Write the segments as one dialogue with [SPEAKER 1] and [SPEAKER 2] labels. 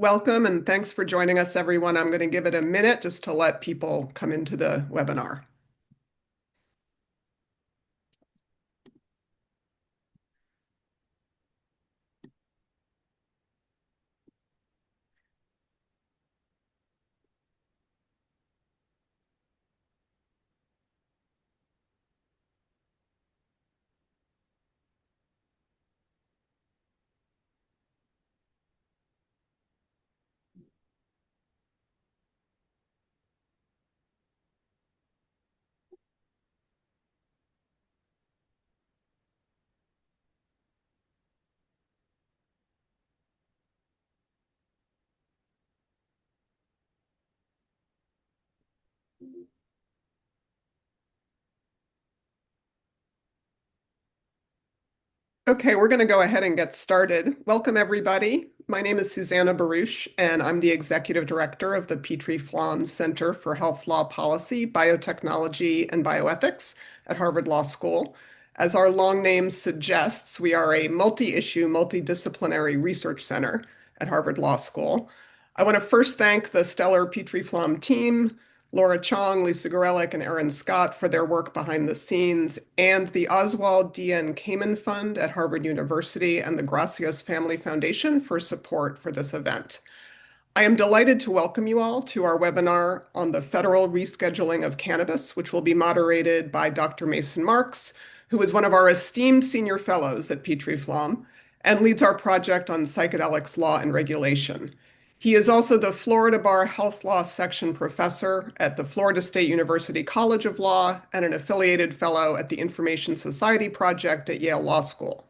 [SPEAKER 1] Welcome and thanks for joining us, everyone. I'm going to give it a minute just to let people come into the webinar. Okay, we're going to go ahead and get started. Welcome, everybody. My name is Susanna Baruch, and I'm the Executive Director of the Petrie-Flom Center for Health Law Policy, Biotechnology, and Bioethics at Harvard Law School. As our long name suggests, we are a multi-issue, multidisciplinary research center at Harvard Law School. I want to first thank the stellar Petrie-Flom team, Laura Chong, Lisa Gorelick, and Erin Scott for their work behind the scenes, and the Oswald D.N. Kamen Fund at Harvard University and the Gracias Family Foundation for support for this event. I am delighted to welcome you all to our webinar on the federal rescheduling of cannabis, which will be moderated by Dr. Mason Marks, who is one of our esteemed senior fellows at Petrie-Flom and leads our project on psychedelics law and regulation. He is also the Florida Bar Health Law Section professor at the Florida State University College of Law and an affiliated fellow at the Information Society Project at Yale Law School.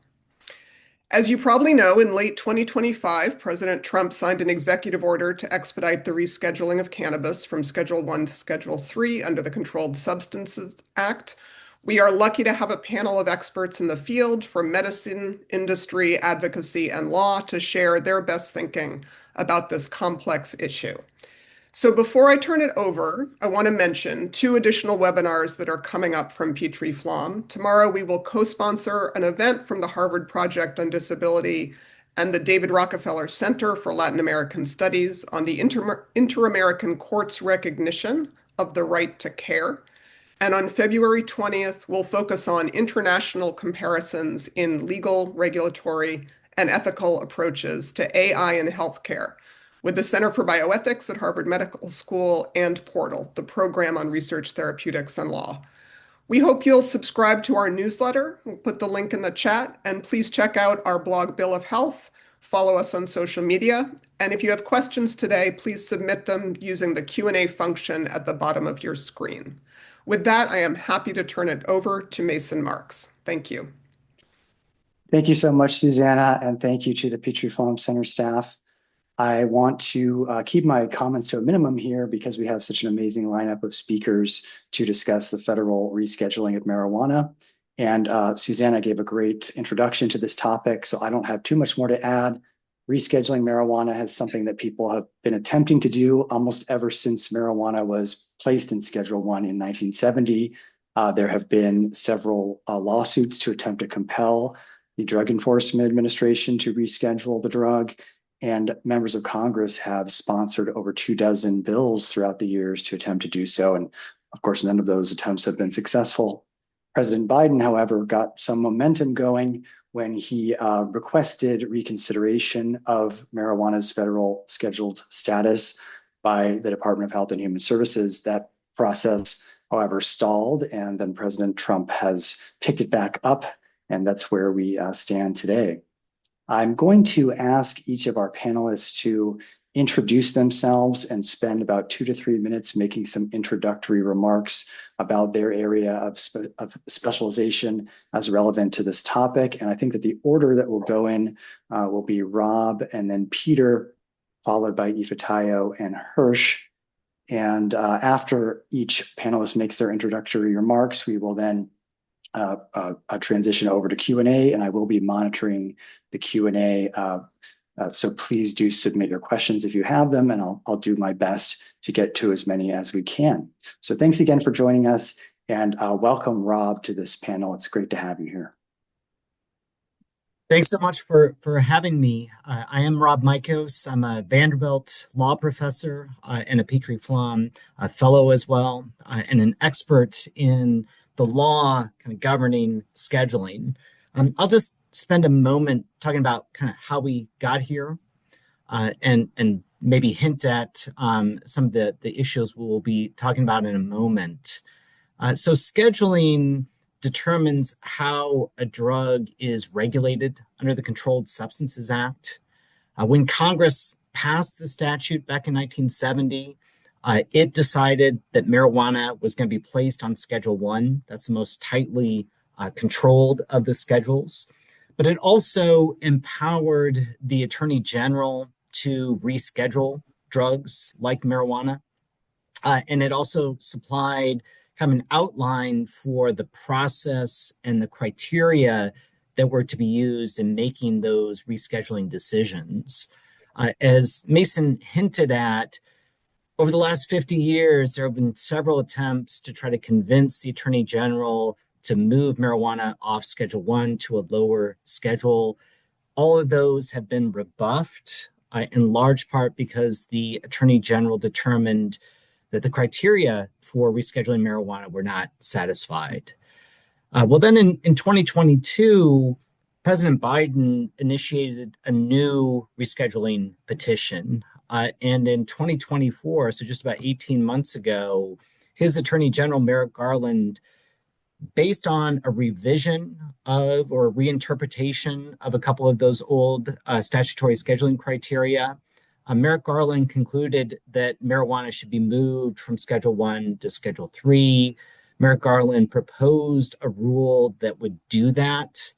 [SPEAKER 1] As you probably know, in late 2025, President Trump signed an executive order to expedite the rescheduling of cannabis from Schedule 1 to Schedule 3 under the Controlled Substances Act. We are lucky to have a panel of experts in the field from medicine, industry, advocacy, and law to share their best thinking about this complex issue. So before I turn it over, I want to mention two additional webinars that are coming up from Petrie-Flom. Tomorrow, we will co-sponsor an event from the Harvard Project on Disability and the David Rockefeller Center for Latin American Studies on the Inter-American Court's recognition of the right to care. And on February 20th, we'll focus on international comparisons in legal, regulatory, and ethical approaches to AI in healthcare with the Center for Bioethics at Harvard Medical School and Portal, the program on research, therapeutics, and law. We hope you'll subscribe to our newsletter. We'll put the link in the chat, and please check out our blog, Bill of Health. Follow us on social media. And if you have questions today, please submit them using the Q&A function at the bottom of your screen. With that, I am happy to turn it over to Mason Marks. Thank you.
[SPEAKER 2] Thank you so much, Susanna, and thank you to the Petrie-Flom Center staff. I want to keep my comments to a minimum here because we have such an amazing lineup of speakers to discuss the federal rescheduling of marijuana. And Susanna gave a great introduction to this topic, so I don't have too much more to add. Rescheduling marijuana is something that people have been attempting to do almost ever since marijuana was placed in Schedule 1 in 1970. There have been several lawsuits to attempt to compel the Drug Enforcement Administration to reschedule the drug. And members of Congress have sponsored over 24 bills throughout the years to attempt to do so. And of course, none of those attempts have been successful. President Biden, however, got some momentum going when he requested reconsideration of marijuana's federal scheduled status by the Department of Health and Human Services. That process, however, stalled, and then President Trump has picked it back up, and that's where we stand today. I'm going to ask each of our panelists to introduce themselves and spend about 2 to 3 minutes making some introductory remarks about their area of specialization as relevant to this topic. And I think that the order that we'll go in will be Rob and then Peter, followed by Ifetayo and Hirsh. And after each panelist makes their introductory remarks, we will then a transition over to Q&A, and I will be monitoring the Q&A. So please do submit your questions if you have them, and I'll do my best to get to as many as we can. So thanks again for joining us, and welcome Rob to this panel. It's great to have you here.
[SPEAKER 3] Thanks so much for having me. I am Rob Mikos. I'm a Vanderbilt law professor and a Petrie-Flom fellow as well, and an expert in the law kind of governing scheduling. I'll just spend a moment talking about kind of how we got here, and maybe hint at some of the issues we'll be talking about in a moment. So scheduling determines how a drug is regulated under the Controlled Substances Act. When Congress passed the statute back in 1970, it decided that marijuana was going to be placed on Schedule 1. That's the most tightly controlled of the schedules. But it also empowered the Attorney General to reschedule drugs like marijuana. And it also supplied kind of an outline for the process and the criteria that were to be used in making those rescheduling decisions. As Mason hinted at, over the last 50 years, there have been several attempts to try to convince the Attorney General to move marijuana off Schedule 1 to a lower schedule. All of those have been rebuffed, in large part because the Attorney General determined that the criteria for rescheduling marijuana were not satisfied. Well, then in 2022, President Biden initiated a new rescheduling petition. And in 2024, so just about 18 months ago, his Attorney General, Merrick Garland, based on a revision of or reinterpretation of a couple of those old statutory scheduling criteria, Merrick Garland concluded that marijuana should be moved from Schedule 1 to Schedule 3. Merrick Garland proposed a rule that would do that,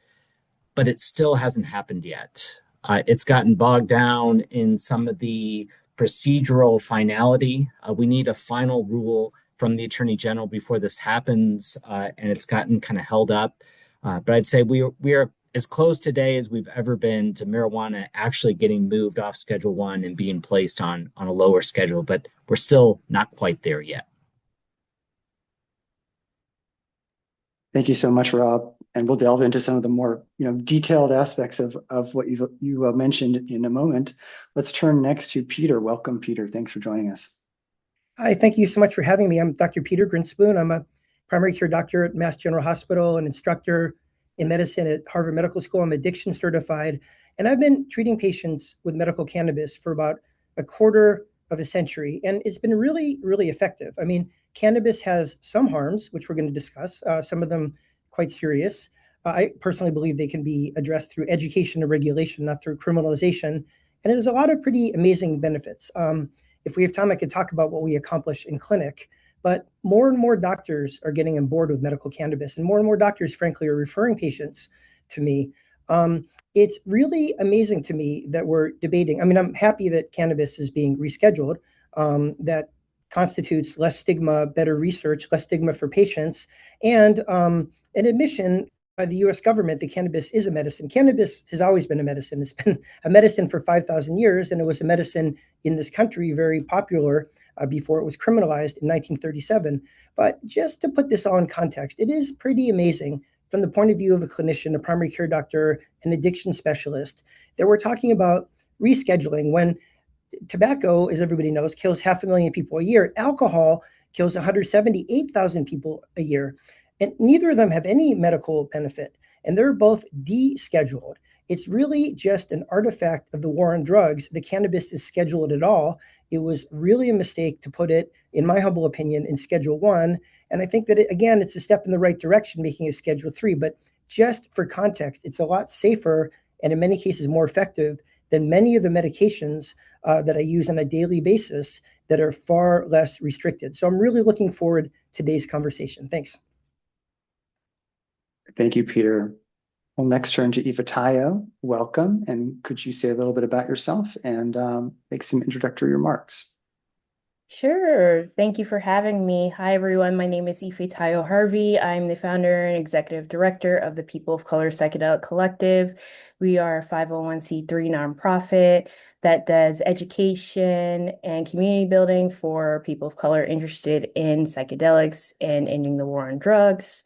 [SPEAKER 3] but it still hasn't happened yet. It's gotten bogged down in some of the procedural finality. We need a final rule from the Attorney General before this happens, and it's gotten kind of held up. But I'd say we are as close today as we've ever been to marijuana actually getting moved off Schedule 1 and being placed on a lower schedule, but we're still not quite there yet.
[SPEAKER 2] Thank you so much, Rob. And we'll delve into some of the more detailed aspects of what you mentioned in a moment. Let's turn next to Peter. Welcome, Peter. Thanks for joining us.
[SPEAKER 4] Hi, thank you so much for having me. I'm Dr. Peter Grinspoon. I'm a primary care doctor at Mass General Hospital, an instructor in medicine at Harvard Medical School. I'm addiction certified, and I've been treating patients with medical cannabis for about a quarter of a century, and it's been really, really effective. I mean, cannabis has some harms, which we're going to discuss, some of them quite serious. I personally believe they can be addressed through education and regulation, not through criminalization, and it has a lot of pretty amazing benefits. If we have time, I could talk about what we accomplish in clinic, but more and more doctors are getting on board with medical cannabis, and more doctors, frankly, are referring patients to me. It's really amazing to me that we're debating. I mean, I'm happy that cannabis is being rescheduled. That constitutes less stigma, better research, less stigma for patients, and an admission by the US government that cannabis is a medicine. Cannabis has always been a medicine. It's been a medicine for 5,000 years, and it was a medicine in this country, very popular before it was criminalized in 1937. But just to put this all in context, it is pretty amazing from the point of view of a clinician, a primary care doctor, an addiction specialist, that we're talking about rescheduling when tobacco, as everybody knows, kills 500,000 people a year. Alcohol kills 178,000 people a year. And neither of them have any medical benefit, and they're both descheduled. It's really just an artifact of the war on drugs. The cannabis is scheduled at all. It was really a mistake to put it, in my humble opinion, in Schedule 1. And I think that, again, it's a step in the right direction, making it Schedule 3. But just for context, it's a lot safer and in many cases more effective than many of the medications that I use on a daily basis that are far less restricted. So I'm really looking forward to today's conversation. Thanks.
[SPEAKER 2] Thank you, Peter. We'll next turn to Ifetayo. Welcome. And could you say a little bit about yourself and make some introductory remarks?
[SPEAKER 5] Sure. Thank you for having me. Hi, everyone. My name is Ifetayo Harvey. I'm the founder and executive director of the People of Color Psychedelic Collective. We are a 501c3 nonprofit that does education and community building for people of color interested in psychedelics and ending the war on drugs.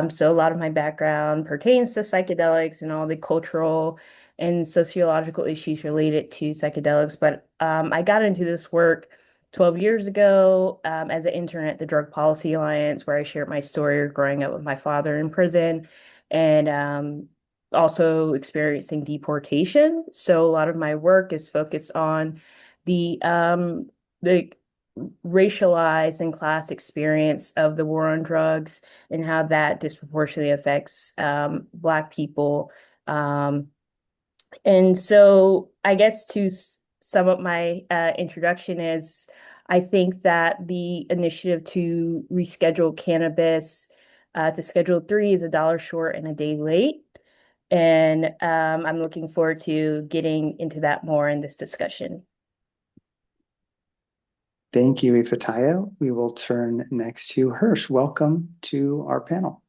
[SPEAKER 5] So a lot of my background pertains to psychedelics and all the cultural and sociological issues related to psychedelics. But I got into this work 12 years ago as an intern at the Drug Policy Alliance, where I shared my story of growing up with my father in prison and also experiencing deportation. So a lot of my work is focused on the racialized and class experience of the war on drugs and how that disproportionately affects Black people. And so I guess to sum up my introduction is I think that the initiative to reschedule cannabis to Schedule 3 is a dollar short and a day late. And I'm looking forward to getting into that more in this discussion.
[SPEAKER 2] Thank you, Ifetayo. We will turn next to Hirsh. Welcome to our panel.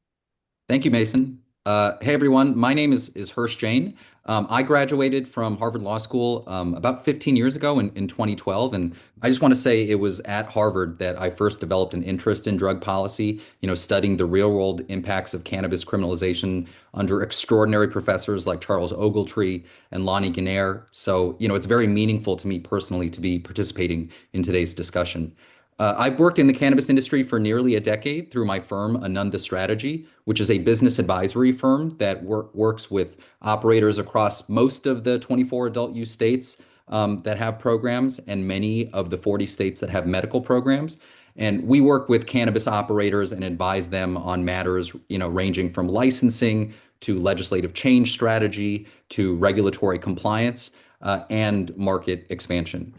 [SPEAKER 6] Thank you, Mason. Hey, everyone. My name is Hirsh Jain. I graduated from Harvard Law School about 15 years ago in 2012. And I just want to say it was at Harvard that I first developed an interest in drug policy, studying the real world impacts of cannabis criminalization under extraordinary professors like Charles Ogletree and Lonnie Guinair. So, it's very meaningful to me personally to be participating in today's discussion. I've worked in the cannabis industry for nearly a decade through my firm, Ananda Strategy, which is a business advisory firm that works with operators across most of the 24 adult use states that have programs and many of the 40 states that have medical programs. And we work with cannabis operators and advise them on matters, ranging from licensing to legislative change strategy to regulatory compliance and market expansion.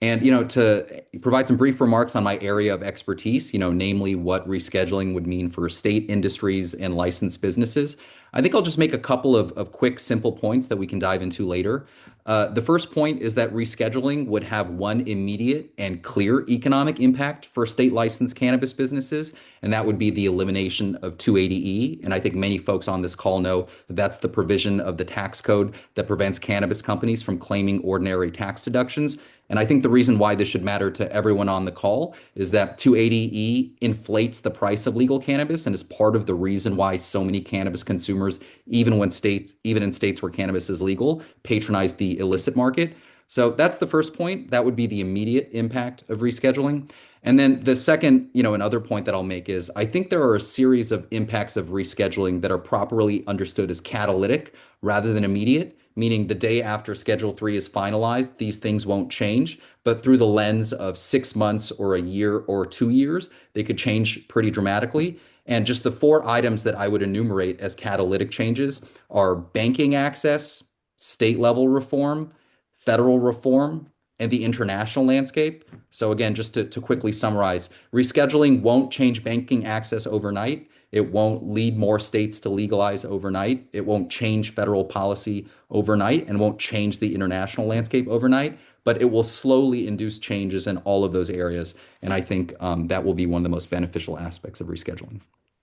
[SPEAKER 6] And, to provide some brief remarks on my area of expertise, namely what rescheduling would mean for state industries and licensed businesses, I think I'll just make a couple of quick, simple points that we can dive into later. The first point is that rescheduling would have one immediate and clear economic impact for state licensed cannabis businesses, and that would be the elimination of 280E. And I think many folks on this call know that that's the provision of the tax code that prevents cannabis companies from claiming ordinary tax deductions. And I think the reason why this should matter to everyone on the call is that 280E inflates the price of legal cannabis and is part of the reason why so many cannabis consumers, even in states where cannabis is legal, patronize the illicit market. So that's the first point. That would be the immediate impact of rescheduling. And then the second, another point that I'll make is I think there are a series of impacts of rescheduling that are properly understood as catalytic rather than immediate, meaning the day after Schedule 3 is finalized, these things won't change. But through the lens of 6 months or a year or 2 years, they could change pretty dramatically. And just the 4 items that I would enumerate as catalytic changes are banking access, state level reform, federal reform, and the international landscape. So again, just to quickly summarize, rescheduling won't change banking access overnight. It won't lead more states to legalize overnight. It won't change federal policy overnight and won't change the international landscape overnight, but it will slowly induce changes in all of those areas. And I think that will be one of the most beneficial aspects of rescheduling.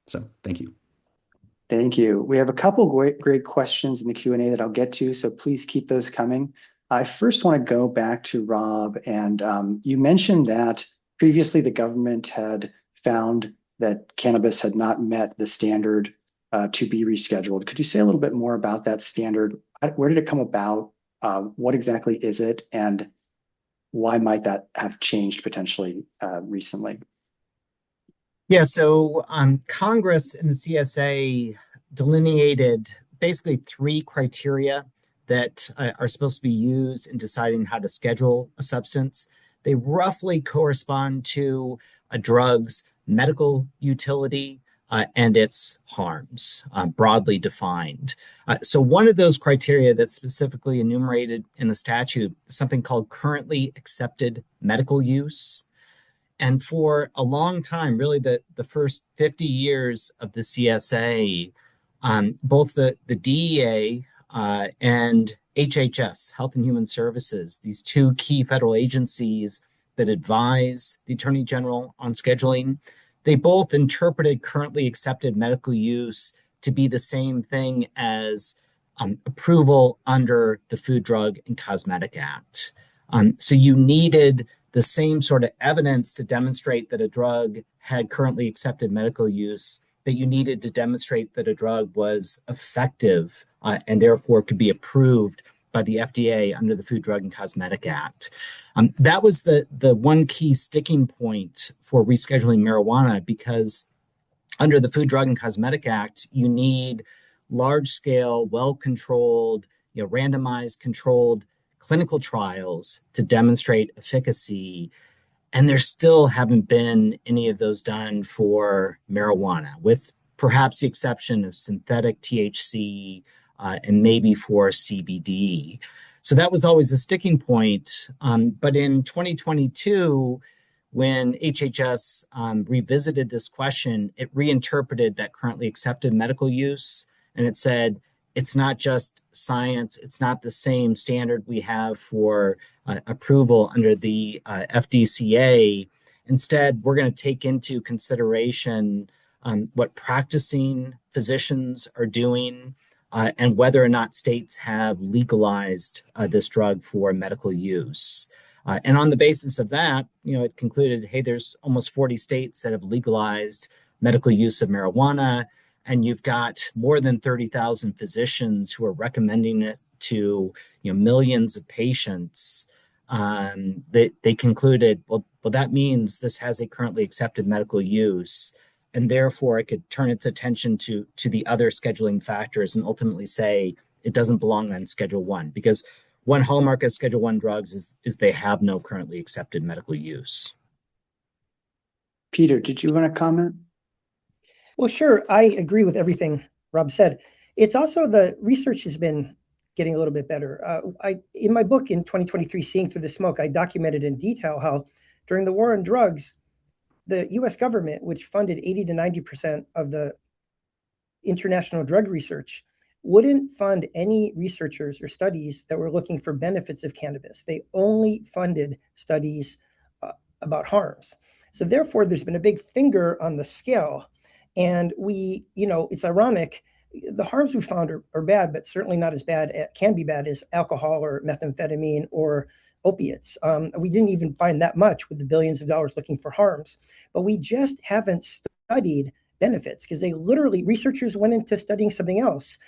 [SPEAKER 6] So thank you.
[SPEAKER 2] Thank you. We have a couple great questions in the Q&A that I'll get to, so please keep those coming. I first want to go back to Rob, and you mentioned that previously the government had found that cannabis had not met the standard to be rescheduled. Could you say a little bit more about that standard? Where did it come about? What exactly is it? And why might that have changed potentially recently?
[SPEAKER 3] Yeah, so Congress and the CSA delineated basically 3 criteria that are supposed to be used in deciding how to schedule a substance. They roughly correspond to a drug's medical utility and its harms, broadly defined. So one of those criteria that's specifically enumerated in the statute is something called currently accepted medical use. And for a long time, really the first 50 years of the CSA, both the DEA and HHS, Health and Human Services, these 2 key federal agencies that advise the Attorney General on scheduling, they both interpreted currently accepted medical use to be the same thing as approval under the Food, Drug, and Cosmetic Act. So you needed the same sort of evidence to demonstrate that a drug had currently accepted medical use but you needed to demonstrate that a drug was effective and therefore could be approved by the FDA under the Food, Drug, and Cosmetic Act. That was the one key sticking point for rescheduling marijuana, because under the Food, Drug, and Cosmetic Act, you need large-scale, well-controlled, randomized, controlled clinical trials to demonstrate efficacy. And there still haven't been any of those done for marijuana, with perhaps the exception of synthetic THC and maybe for CBD. So that was always a sticking point. But in 2022, when HHS revisited this question, it reinterpreted that currently accepted medical use, and it said, it's not just science, it's not the same standard we have for approval under the FDCA. Instead, we're going to take into consideration what practicing physicians are doing and whether or not states have legalized this drug for medical use. And on the basis of that, it concluded, hey, there's almost 40 states that have legalized medical use of marijuana, and you've got more than 30,000 physicians who are recommending it to millions of patients. They concluded, well, that means this has a currently accepted medical use, and therefore it could turn its attention to the other scheduling factors and ultimately say it doesn't belong on Schedule 1, because one hallmark of Schedule 1 drugs is they have no currently accepted medical use.
[SPEAKER 2] Peter, did you want to comment?
[SPEAKER 4] Well, sure. I agree with everything Rob said. It's also the research has been getting a little bit better. In my book in 2023, Seeing Through the Smoke, I documented in detail how during the war on drugs, the US government, which funded 80 to 90% of the international drug research, wouldn't fund any researchers or studies that were looking for benefits of cannabis. They only funded studies about harms. So therefore, there's been a big finger on the scale. And it's ironic, the harms we found are bad, but certainly not as bad, can be bad as alcohol or methamphetamine or opiates. We didn't even find that much with the billions of dollars looking for harms, but we just haven't studied benefits, because researchers went into studying something else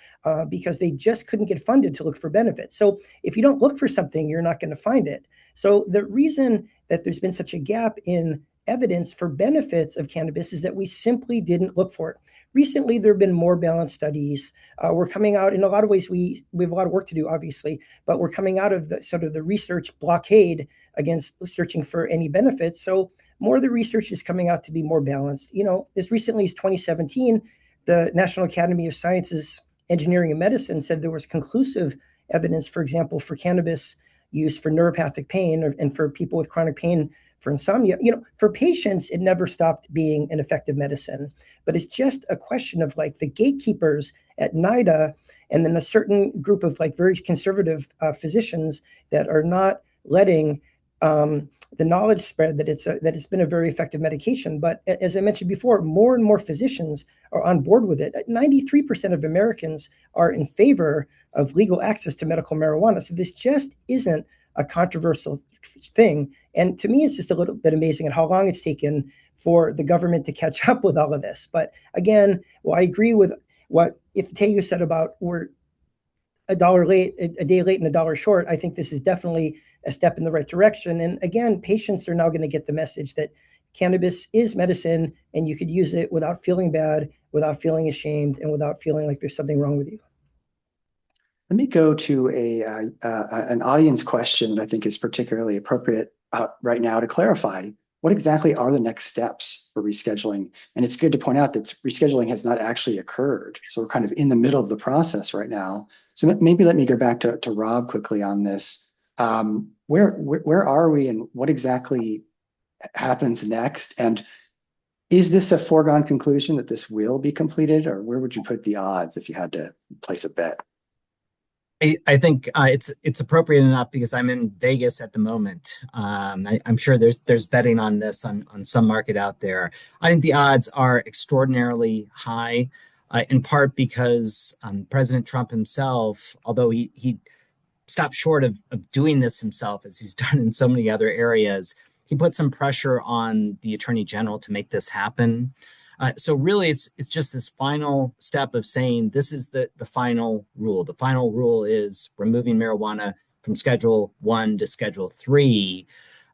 [SPEAKER 4] because they just couldn't get funded to look for benefits. So if you don't look for something, you're not going to find it. So the reason that there's been such a gap in evidence for benefits of cannabis is that we simply didn't look for it. Recently, there have been more balanced studies. We're coming out in a lot of ways. We have a lot of work to do, obviously, but we're coming out of the sort of the research blockade against searching for any benefits. So more of the research is coming out to be more balanced. As recently as 2017, the National Academy of Sciences, Engineering, and Medicine said there was conclusive evidence, for example, for cannabis use for neuropathic pain and for people with chronic pain, for insomnia. For patients, it never stopped being an effective medicine. But it's just a question of the gatekeepers at NIDA and then a certain group of very conservative physicians that are not letting the knowledge spread that it's been a very effective medication. But as I mentioned before, more and more physicians are on board with it. 93% of Americans are in favor of legal access to medical marijuana. So this just isn't a controversial thing. And to me, it's just a little bit amazing at how long it's taken for the government to catch up with all of this. But again, I agree with what Ifetayo said about we're a day late and a dollar short. I think this is definitely a step in the right direction. And again, patients are now going to get the message that cannabis is medicine and you could use it without feeling bad, without feeling ashamed, and without feeling like there's something wrong with you.
[SPEAKER 2] Let me go to an audience question that I think is particularly appropriate right now to clarify what exactly are the next steps for rescheduling. And it's good to point out that rescheduling has not actually occurred. So we're kind of in the middle of the process right now. So maybe let me go back to Rob quickly on this. Where are we and what exactly happens next? And is this a foregone conclusion that this will be completed, or where would you put the odds if you had to place a bet?
[SPEAKER 3] I think it's appropriate enough because I'm in Vegas at the moment. I'm sure there's betting on this on some market out there. I think the odds are extraordinarily high, in part because President Trump himself, although he stopped short of doing this himself as he's done in so many other areas, he put some pressure on the Attorney General to make this happen. So really, it's just this final step of saying this is the final rule. The final rule is removing marijuana from Schedule 1 to Schedule 3.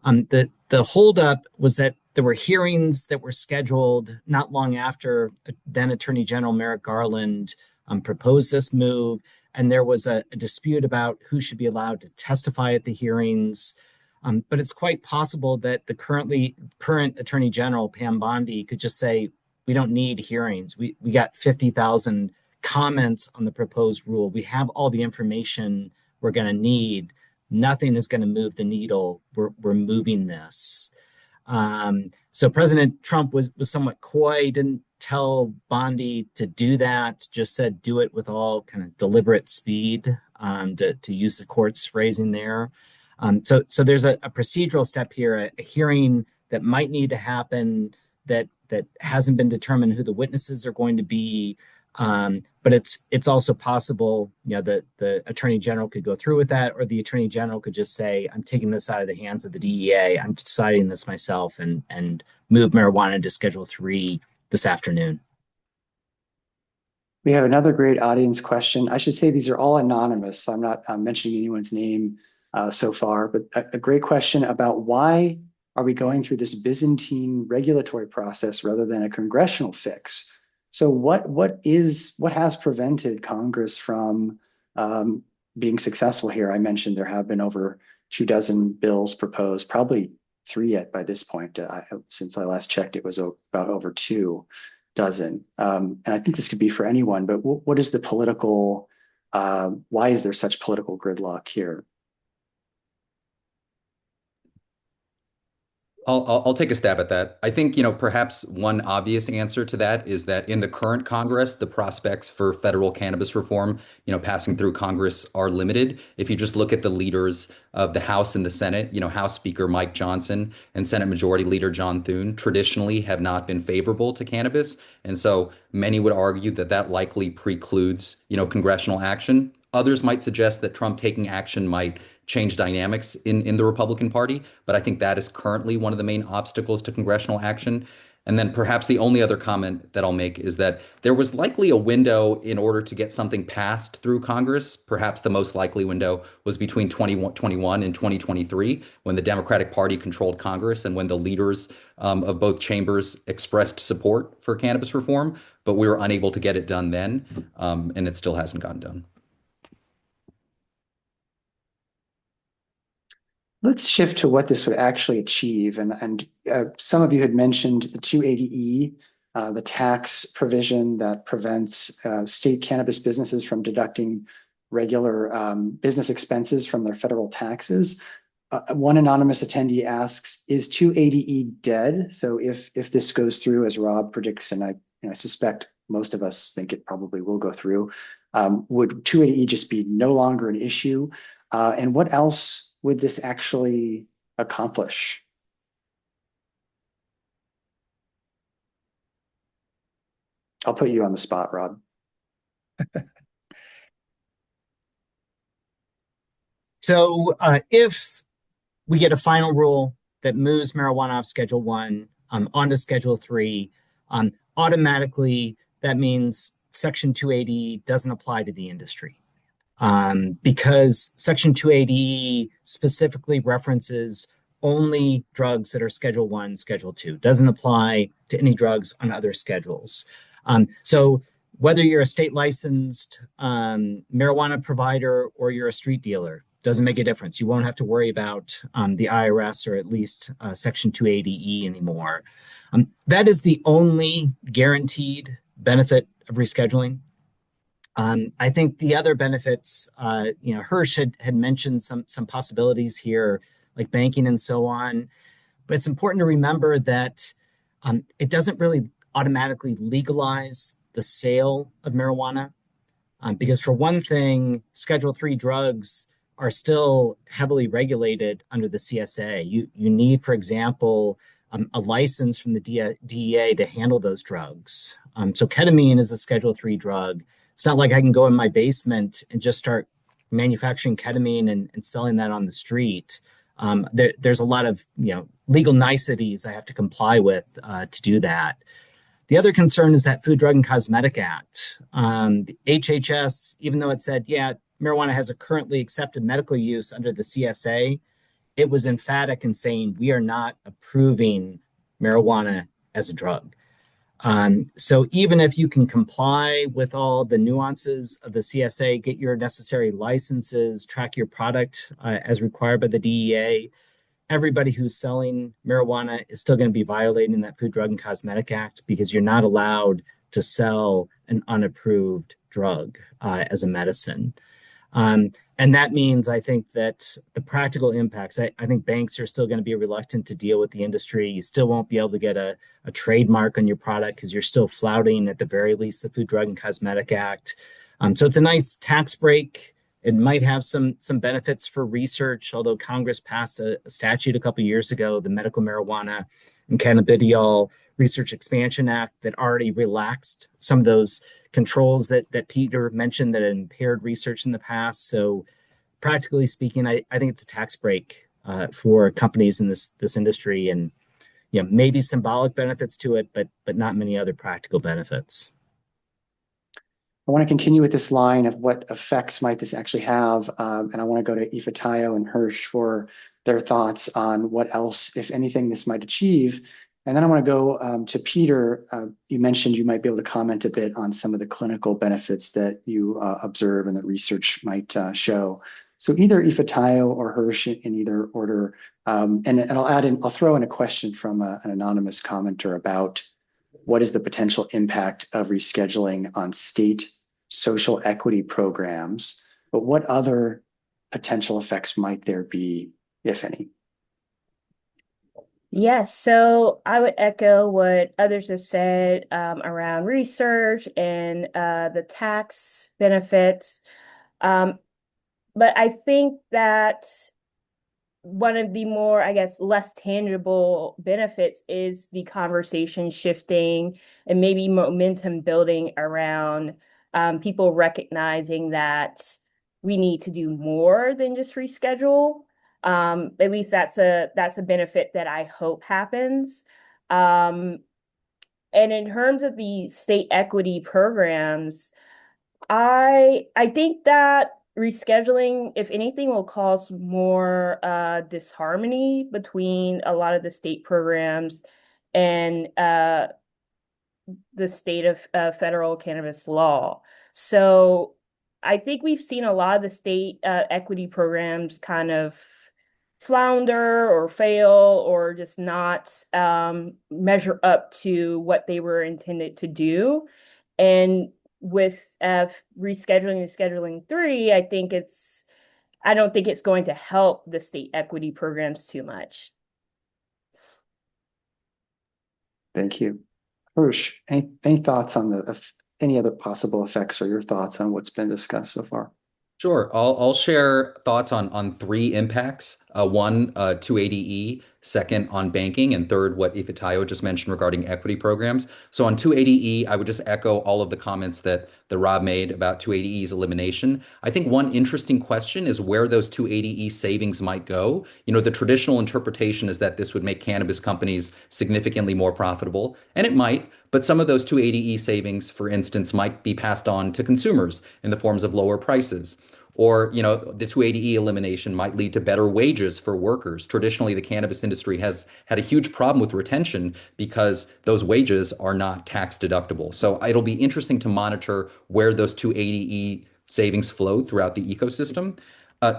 [SPEAKER 3] The holdup was that there were hearings that were scheduled not long after then Attorney General Merrick Garland proposed this move, and there was a dispute about who should be allowed to testify at the hearings. But it's quite possible that the current Attorney General, Pam Bondi, could just say, we don't need hearings. We got 50,000 comments on the proposed rule. We have all the information we're going to need. Nothing is going to move the needle. We're moving this. So President Trump was somewhat coy, didn't tell Bondi to do that, just said do it with all kind of deliberate speed, to use the court's phrasing there. So there's a procedural step here, a hearing that might need to happen that hasn't been determined who the witnesses are going to be. But it's also possible, the Attorney General could go through with that, or the Attorney General could just say, I'm taking this out of the hands of the DEA. I'm deciding this myself and move marijuana to Schedule 3 this afternoon.
[SPEAKER 2] We have another great audience question. I should say these are all anonymous, so I'm not mentioning anyone's name so far, but a great question about why are we going through this Byzantine regulatory process rather than a congressional fix? So what has prevented Congress from being successful here? I mentioned there have been over 24 bills proposed, probably 3 by this point. Since I last checked, it was about over 24. And I think this could be for anyone, but what is the political, why is there such political gridlock here?
[SPEAKER 6] I'll take a stab at that. I think, perhaps one obvious answer to that is that in the current Congress, the prospects for federal cannabis reform, passing through Congress are limited. If you just look at the leaders of the House and the Senate, House Speaker Mike Johnson and Senate Majority Leader John Thune traditionally have not been favorable to cannabis. And so many would argue that that likely precludes, congressional action. Others might suggest that Trump taking action might change dynamics in the Republican Party, but I think that is currently one of the main obstacles to congressional action. And then perhaps the only other comment that I'll make is that there was likely a window in order to get something passed through Congress. Perhaps the most likely window was between 2021 and 2023, when the Democratic Party controlled Congress and when the leaders of both chambers expressed support for cannabis reform, but we were unable to get it done then, and it still hasn't gotten done.
[SPEAKER 2] Let's shift to what this would actually achieve. And some of you had mentioned the 280E, the tax provision that prevents state cannabis businesses from deducting regular business expenses from their federal taxes. One anonymous attendee asks, is 280E dead? So if this goes through, as Rob predicts, and I suspect most of us think it probably will go through, would 280E just be no longer an issue? And what else would this actually accomplish? I'll put you on the spot, Rob.
[SPEAKER 3] So if we get a final rule that moves marijuana off Schedule 1 onto Schedule 3, automatically that means Section 280 doesn't apply to the industry. Because Section 280 specifically references only drugs that are Schedule 1, Schedule 2, doesn't apply to any drugs on other schedules. So whether you're a state licensed marijuana provider or you're a street dealer, doesn't make a difference. You won't have to worry about the IRS or at least Section 280E anymore. That is the only guaranteed benefit of rescheduling. I think the other benefits, Hirsh had mentioned some possibilities here, like banking and so on. But it's important to remember that it doesn't really automatically legalize the sale of marijuana. Because for one thing, Schedule 3 drugs are still heavily regulated under the CSA. You need, for example, a license from the DEA to handle those drugs. So ketamine is a Schedule 3 drug. It's not like I can go in my basement and just start manufacturing ketamine and selling that on the street. There's a lot of legal niceties I have to comply with to do that. The other concern is that Food, Drug, and Cosmetic Act. The HHS, even though it said, yeah, marijuana has a currently accepted medical use under the CSA, it was emphatic in saying we are not approving marijuana as a drug. So even if you can comply with all the nuances of the CSA, get your necessary licenses, track your product as required by the DEA, everybody who's selling marijuana is still going to be violating that Food, Drug, and Cosmetic Act because you're not allowed to sell an unapproved drug as a medicine. And that means I think that the practical impacts, I think banks are still going to be reluctant to deal with the industry. You still won't be able to get a trademark on your product because you're still flouting, at the very least, the Food, Drug, and Cosmetic Act. So it's a nice tax break. It might have some benefits for research, although Congress passed a statute a couple of years ago, the Medical Marijuana and Cannabidiol Research Expansion Act, that already relaxed some of those controls that Peter mentioned that impaired research in the past. So practically speaking, I think it's a tax break for companies in this industry, and maybe symbolic benefits to it, but not many other practical benefits.
[SPEAKER 2] I want to continue with this line of what effects might this actually have, and I want to go to Ifetayo and Hirsh for their thoughts on what else, if anything, this might achieve. And then I want to go to Peter. You mentioned you might be able to comment a bit on some of the clinical benefits that you observe and that research might show. So either Ifetayo or Hirsh in either order. And I'll throw in a question from an anonymous commenter about what is the potential impact of rescheduling on state social equity programs, but what other potential effects might there be, if any?
[SPEAKER 5] Yes, so I would echo what others have said around research and the tax benefits. But I think that one of the more, I guess, less tangible benefits is the conversation shifting and maybe momentum building around people recognizing that we need to do more than just reschedule. At least that's a benefit that I hope happens. And in terms of the state equity programs, I think that rescheduling, if anything, will cause more disharmony between a lot of the state programs and the state of federal cannabis law. So I think we've seen a lot of the state equity programs kind of flounder or fail or just not measure up to what they were intended to do. And with rescheduling 3, I don't think it's going to help the state equity programs too much.
[SPEAKER 2] Thank you. Hirsh, any thoughts on any other possible effects or your thoughts on what's been discussed so far?
[SPEAKER 6] Sure. I'll share thoughts on 3 impacts. One, 280E, second on banking, and third, what Ifetayo just mentioned regarding equity programs. So on 280E, I would just echo all of the comments that Rob made about 280E's elimination. I think one interesting question is where those 280E savings might go. The traditional interpretation is that this would make cannabis companies significantly more profitable, and it might, but some of those 280E savings, for instance, might be passed on to consumers in the forms of lower prices. Or, the 280E elimination might lead to better wages for workers. Traditionally, the cannabis industry has had a huge problem with retention because those wages are not tax deductible. So it'll be interesting to monitor where those 280E savings flow throughout the ecosystem.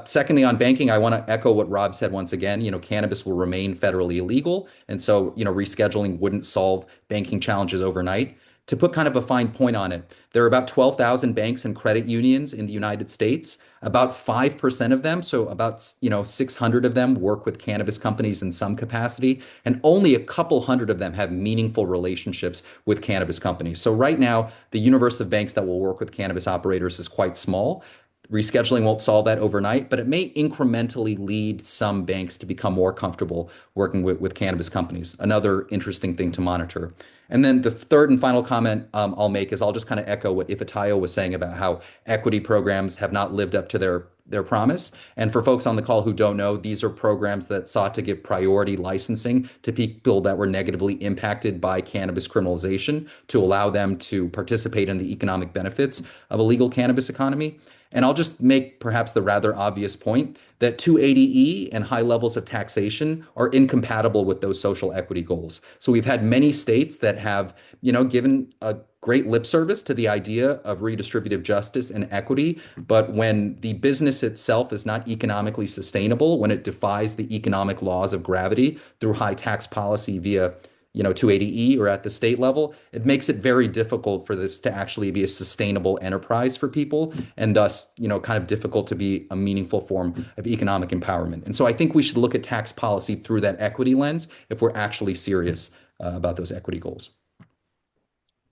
[SPEAKER 6] Secondly, on banking, I want to echo what Rob said once again. Cannabis will remain federally illegal. And so, rescheduling wouldn't solve banking challenges overnight. To put kind of a fine point on it, there are about 12,000 banks and credit unions in the United States. About 5% of them, so about 600 of them, work with cannabis companies in some capacity, and only a couple hundred of them have meaningful relationships with cannabis companies. So right now, the universe of banks that will work with cannabis operators is quite small. Rescheduling won't solve that overnight, but it may incrementally lead some banks to become more comfortable working with cannabis companies. Another interesting thing to monitor. And then the third and final comment I'll make is I'll just kind of echo what Ifetayo was saying about how equity programs have not lived up to their their promise. And for folks on the call who don't know, these are programs that sought to give priority licensing to people that were negatively impacted by cannabis criminalization to allow them to participate in the economic benefits of a legal cannabis economy. And I'll just make perhaps the rather obvious point that 280E and high levels of taxation are incompatible with those social equity goals. So we've had many states that have, given a great lip service to the idea of redistributive justice and equity, but when the business itself is not economically sustainable, when it defies the economic laws of gravity through high tax policy via 280E or at the state level, it makes it very difficult for this to actually be a sustainable enterprise for people, and thus, kind of difficult to be a meaningful form of economic empowerment. And so I think we should look at tax policy through that equity lens if we're actually serious about those equity goals.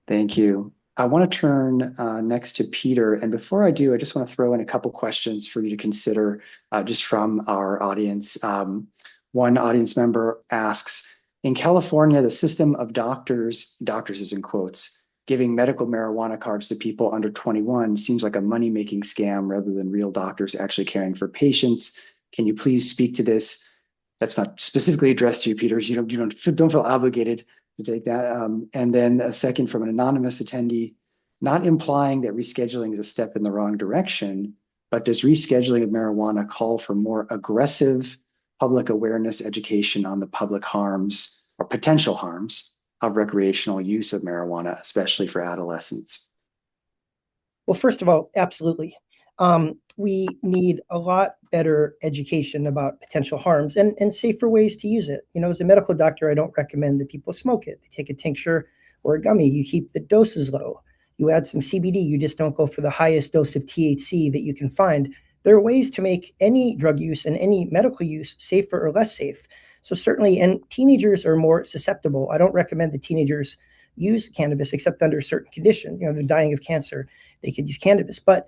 [SPEAKER 2] Thank you. I want to turn next to Peter. And before I do, I just want to throw in a couple questions for you to consider just from our audience. One audience member asks, in California, the system of doctors is in quotes, giving medical marijuana cards to people under 21 seems like a money-making scam rather than real doctors actually caring for patients. Can you please speak to this? That's not specifically addressed to you, Peter. You don't feel obligated to take that. And then a second from an anonymous attendee, not implying that rescheduling is a step in the wrong direction, but does rescheduling of marijuana call for more aggressive public awareness education on the public harms or potential harms of recreational use of marijuana, especially for adolescents?
[SPEAKER 4] Well, first of all, absolutely. We need a lot better education about potential harms and safer ways to use it. As a medical doctor, I don't recommend that people smoke it. They take a tincture or a gummy. You keep the doses low. You add some CBD. You just don't go for the highest dose of THC that you can find. There are ways to make any drug use and any medical use safer or less safe. So certainly, and teenagers are more susceptible. I don't recommend that teenagers use cannabis except under certain conditions. They're dying of cancer. They could use cannabis. But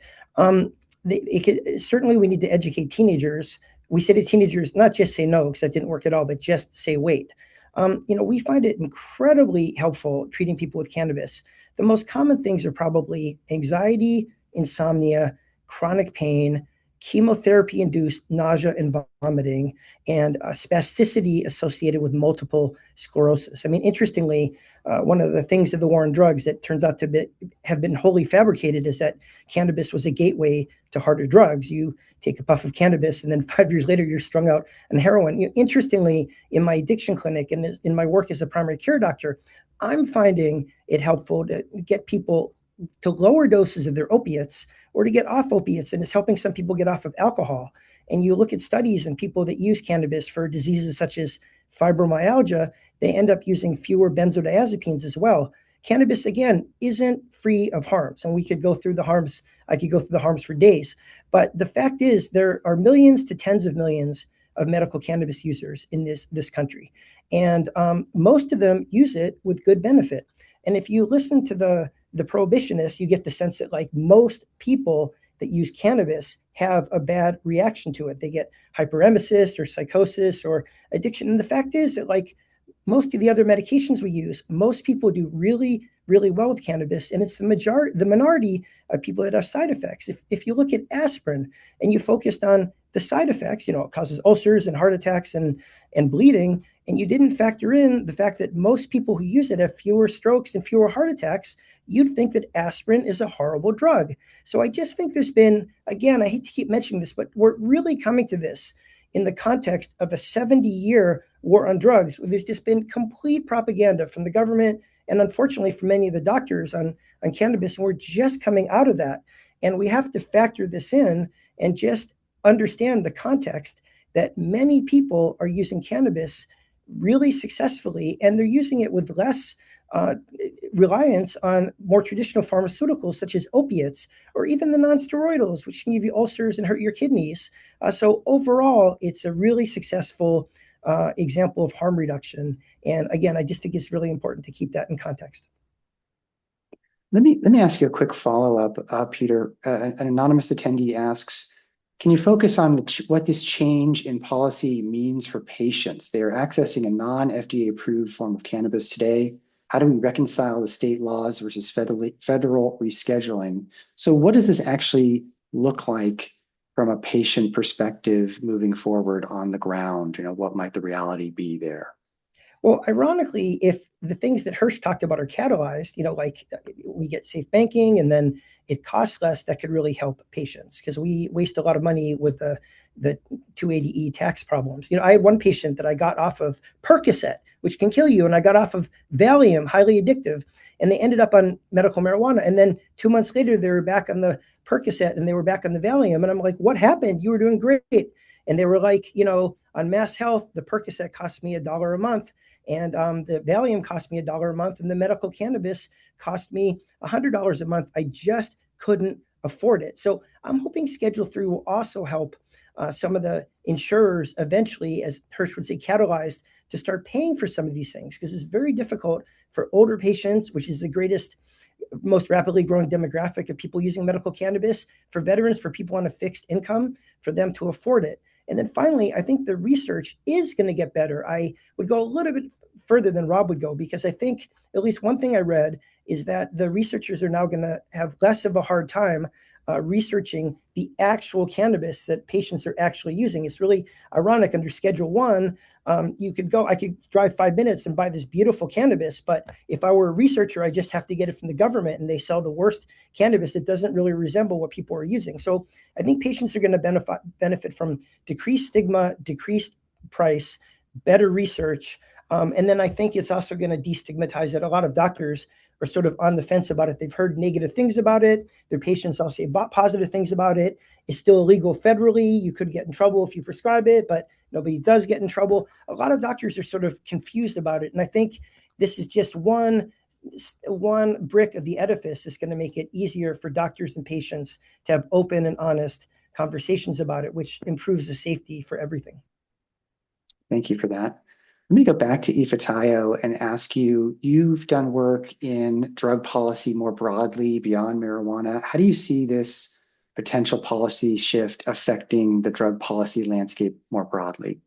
[SPEAKER 4] certainly we need to educate teenagers. We say to teenagers, not just say no, because that didn't work at all, but just say wait. We find it incredibly helpful treating people with cannabis. The most common things are probably anxiety, insomnia, chronic pain, chemotherapy-induced nausea and vomiting, and spasticity associated with multiple sclerosis. Interestingly, one of the things of the war on drugs that turns out to have been wholly fabricated is that cannabis was a gateway to harder drugs. You take a puff of cannabis, and then 5 years later, you're strung out on heroin. Interestingly, in my addiction clinic and in my work as a primary care doctor, I'm finding it helpful to get people to lower doses of their opiates or to get off opiates, and it's helping some people get off of alcohol. And you look at studies and people that use cannabis for diseases such as fibromyalgia, they end up using fewer benzodiazepines as well. Cannabis, again, isn't free of harms, and we could go through the harms. I could go through the harms for days. But the fact is, there are millions to tens of millions of medical cannabis users in this country. And most of them use it with good benefit. And if you listen to the prohibitionists, you get the sense that like most people that use cannabis have a bad reaction to it. They get hyperemesis or psychosis or addiction. And the fact is that like most of the other medications we use, most people do really, really well with cannabis. And it's the minority of people that have side effects. If you look at aspirin and you focused on the side effects, it causes ulcers and heart attacks and bleeding, and you didn't factor in the fact that most people who use it have fewer strokes and fewer heart attacks, you'd think that aspirin is a horrible drug. So I just think there's been, again, I hate to keep mentioning this, but we're really coming to this in the context of a 70-year war on drugs, where there's just been complete propaganda from the government and unfortunately from many of the doctors on cannabis. And we're just coming out of that. And we have to factor this in and just understand the context that many people are using cannabis really successfully, and they're using it with less reliance on more traditional pharmaceuticals such as opiates or even the non-steroidals, which can give you ulcers and hurt your kidneys. So overall, it's a really successful example of harm reduction. And again, I just think it's really important to keep that in context.
[SPEAKER 2] Let me ask you a quick follow-up, Peter. An anonymous attendee asks, can you focus on what this change in policy means for patients? They are accessing a non-FDA approved form of cannabis today. How do we reconcile the state laws versus federal rescheduling? So what does this actually look like from a patient perspective moving forward on the ground? What might the reality be there?
[SPEAKER 4] Well, ironically, if the things that Hirsh talked about are catalyzed, like we get safe banking and then it costs less, that could really help patients because we waste a lot of money with the 280E tax problems. I had one patient that I got off of Percocet, which can kill you, and I got off of Valium, highly addictive, and they ended up on medical marijuana. And then 2 months later, they were back on the Percocet and they were back on the Valium. And I'm like, what happened? You were doing great. And they were like, on Mass Health, the Percocet cost me $1 a month. And the Valium cost me $1 a month, and the medical cannabis cost me $100 a month. I just couldn't afford it. So I'm hoping Schedule 3 will also help some of the insurers eventually, as Hirsh would say, catalyzed to start paying for some of these things, because it's very difficult for older patients, which is the greatest, most rapidly growing demographic of people using medical cannabis, for veterans, for people on a fixed income, for them to afford it. And then finally, I think the research is going to get better. I would go a little bit further than Rob would go, because I think at least one thing I read is that the researchers are now going to have less of a hard time researching the actual cannabis that patients are actually using. It's really ironic. Under Schedule 1, I could drive 5 minutes and buy this beautiful cannabis, but if I were a researcher, I just have to get it from the government, and they sell the worst cannabis that doesn't really resemble what people are using. So I think patients are going to benefit from decreased stigma, decreased price, better research. And then I think it's also going to destigmatize it. A lot of doctors are sort of on the fence about it. They've heard negative things about it. Their patients all say positive things about it. It's still illegal federally. You could get in trouble if you prescribe it, but nobody does get in trouble. A lot of doctors are sort of confused about it. And I think this is just one brick of the edifice that's going to make it easier for doctors and patients to have open and honest conversations about it, which improves the safety for everything.
[SPEAKER 2] Thank you for that. Let me go back to Ifetayo and ask you, you've done work in drug policy more broadly beyond marijuana. How do you see this potential policy shift affecting the drug policy landscape more broadly?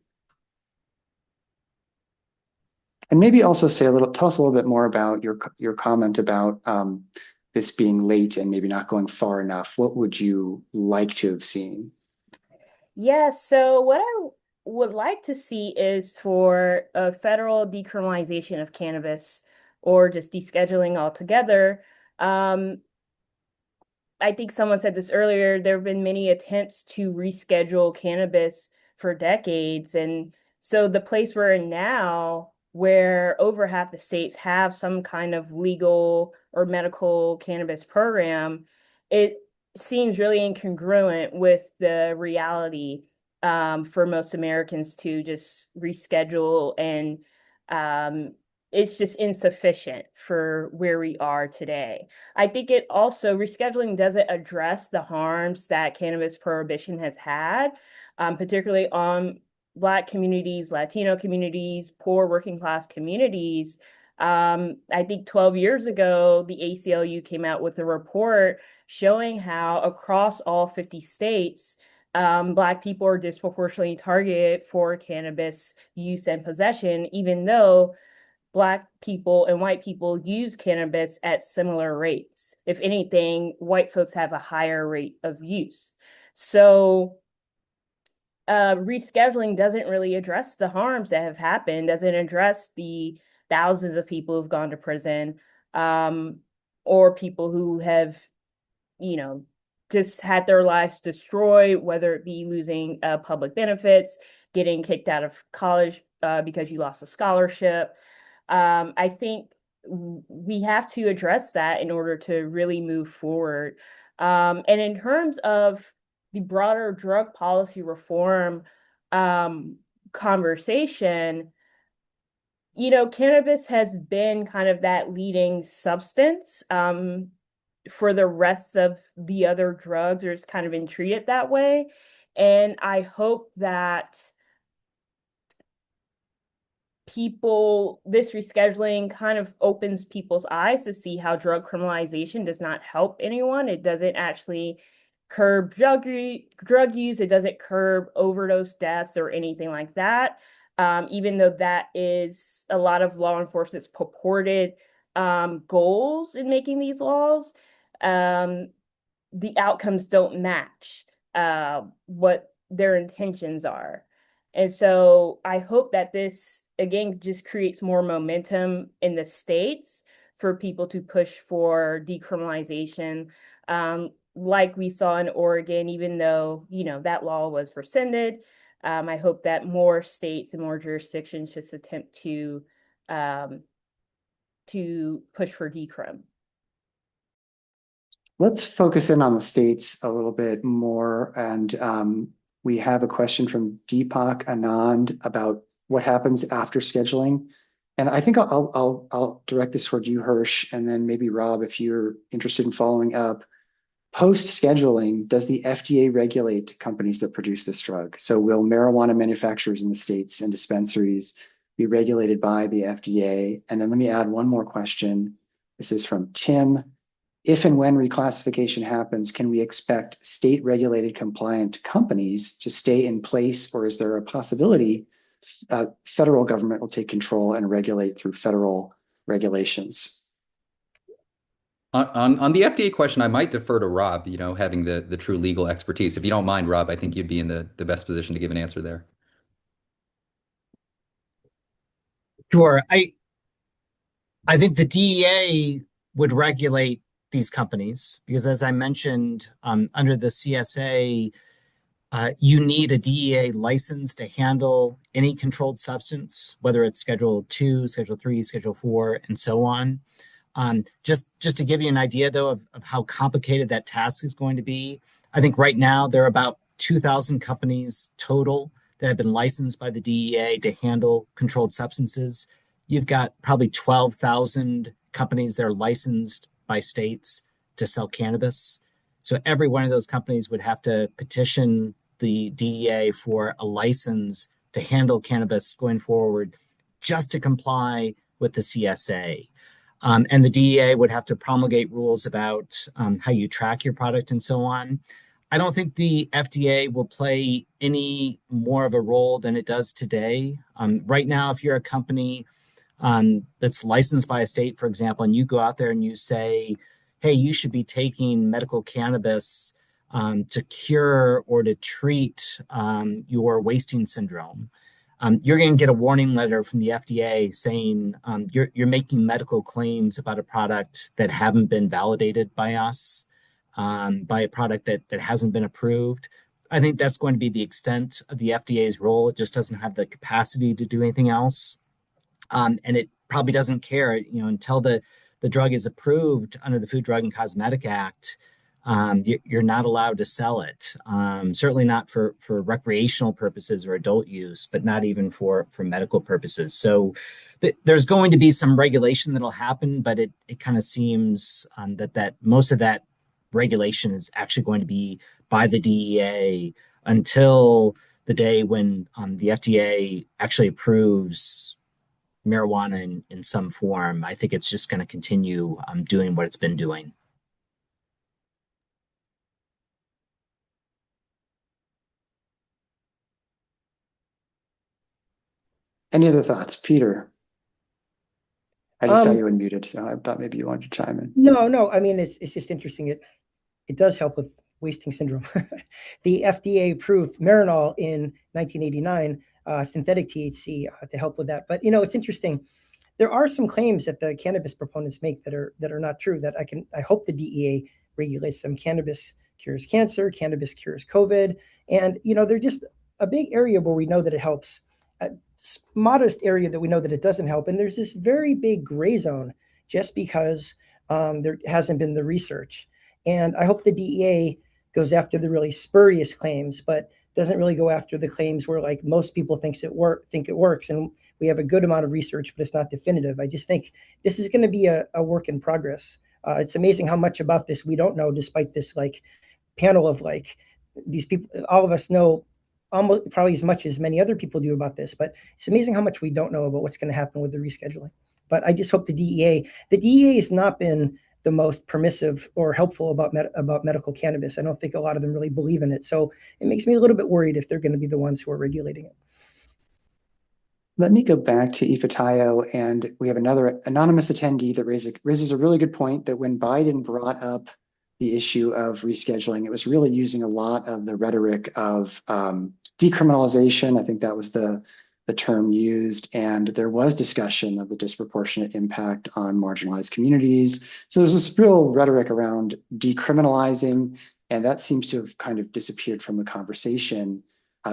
[SPEAKER 2] And maybe also tell us a little bit more about your comment about this being late and maybe not going far enough. What would you like to have seen?
[SPEAKER 5] Yeah, so what I would like to see is for a federal decriminalization of cannabis, or just descheduling altogether. I think someone said this earlier, there have been many attempts to reschedule cannabis for decades. And so the place we're in now, where over half the states have some kind of legal or medical cannabis program, it seems really incongruent with the reality for most Americans to just reschedule, and it's just insufficient for where we are today. I think it also, rescheduling doesn't address the harms that cannabis prohibition has had, particularly on Black communities, Latino communities, poor working class communities. I think 12 years ago, the ACLU came out with a report showing how across all 50 states, Black people are disproportionately targeted for cannabis use and possession, even though Black people and white people use cannabis at similar rates. If anything, white folks have a higher rate of use. So rescheduling doesn't really address the harms that have happened, doesn't address the thousands of people who've gone to prison, or people who have, just had their lives destroyed, whether it be losing public benefits, getting kicked out of college because you lost a scholarship. I think we have to address that in order to really move forward. And in terms of the broader drug policy reform conversation, cannabis has been kind of that leading substance for the rest of the other drugs, or it's kind of been treated that way. And I hope that this rescheduling kind of opens people's eyes to see how drug criminalization does not help anyone. It doesn't actually curb drug use. It doesn't curb overdose deaths or anything like that. Even though that is a lot of law enforcement's purported goals in making these laws, the outcomes don't match. what their intentions are. And so I hope that this, again, just creates more momentum in the states for people to push for decriminalization. Like we saw in Oregon, even though, that law was rescinded, I hope that more states and more jurisdictions just attempt to push for decrim.
[SPEAKER 2] Let's focus in on the states a little bit more. And we have a question from Deepak Anand about what happens after scheduling. And I think I'll direct this toward you, Hirsh, and then maybe Rob, if you're interested in following up. Post-scheduling, does the FDA regulate companies that produce this drug? So will marijuana manufacturers in the states and dispensaries be regulated by the FDA? And then let me add one more question. This is from Tim. If and when reclassification happens, can we expect state-regulated compliant companies to stay in place, or is there a possibility federal government will take control and regulate through federal regulations?
[SPEAKER 6] On the FDA question, I might defer to Rob, having the true legal expertise. If you don't mind, Rob, I think you'd be in the best position to give an answer there.
[SPEAKER 3] Sure. I think the DEA would regulate these companies because, as I mentioned, under the CSA, you need a DEA license to handle any controlled substance, whether it's Schedule 2, Schedule 3, Schedule 4, and so on. Just to give you an idea, though, of how complicated that task is going to be, I think right now there are about 2,000 companies total that have been licensed by the DEA to handle controlled substances. You've got probably 12,000 companies that are licensed by states to sell cannabis. So every one of those companies would have to petition the DEA for a license to handle cannabis going forward just to comply with the CSA. And the DEA would have to promulgate rules about how you track your product and so on. I don't think the FDA will play any more of a role than it does today. Right now, if you're a company that's licensed by a state, for example, and you go out there and you say, hey, you should be taking medical cannabis to cure or to treat your wasting syndrome. You're going to get a warning letter from the FDA saying you're making medical claims about a product that haven't been validated by us, by a product that hasn't been approved. I think that's going to be the extent of the FDA's role. It just doesn't have the capacity to do anything else. And it probably doesn't care, until the drug is approved under the Food, Drug, and Cosmetic Act. You're not allowed to sell it. Certainly not for recreational purposes or adult use, but not even for medical purposes. So there's going to be some regulation that'll happen, but it kind of seems that most of that regulation is actually going to be by the DEA until the day when the FDA actually approves marijuana in some form. I think it's just going to continue doing what it's been doing.
[SPEAKER 2] Any other thoughts, Peter? I just saw you unmuted, so I thought maybe you wanted to chime in.
[SPEAKER 4] No. I mean, it's just interesting. It does help with wasting syndrome. The FDA approved Marinol in 1989, synthetic THC, to help with that. But it's interesting. There are some claims that the cannabis proponents make that are not true. That I hope the DEA regulates them. Cannabis cures cancer. Cannabis cures COVID, and they're just a big area where we know that it helps. A modest area that we know that it doesn't help, and there's this very big gray zone just because there hasn't been the research. And I hope the DEA goes after the really spurious claims, but doesn't really go after the claims where like most people think it works, and we have a good amount of research, but it's not definitive. I just think this is going to be a work in progress. It's amazing how much about this we don't know, despite this like panel of like these people. All of us know almost probably as much as many other people do about this, but it's amazing how much we don't know about what's going to happen with the rescheduling. But I just hope the DEA has not been the most permissive or helpful about medical cannabis. I don't think a lot of them really believe in it. So it makes me a little bit worried if they're going to be the ones who are regulating it.
[SPEAKER 2] Let me go back to Ifetayo, and we have another anonymous attendee that raises a really good point that when Biden brought up the issue of rescheduling. It was really using a lot of the rhetoric of decriminalization. I think that was the term used, and there was discussion of the disproportionate impact on marginalized communities. So there's this real rhetoric around decriminalizing, and that seems to have kind of disappeared from the conversation.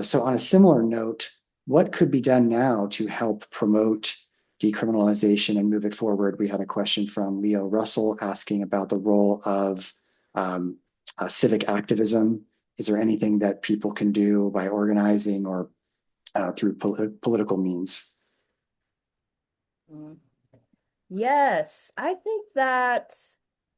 [SPEAKER 2] So on a similar note, what could be done now to help promote decriminalization and move it forward? We had a question from Leo Russell asking about the role of civic activism. Is there anything that people can do by organizing or through political means?
[SPEAKER 5] Yes, I think that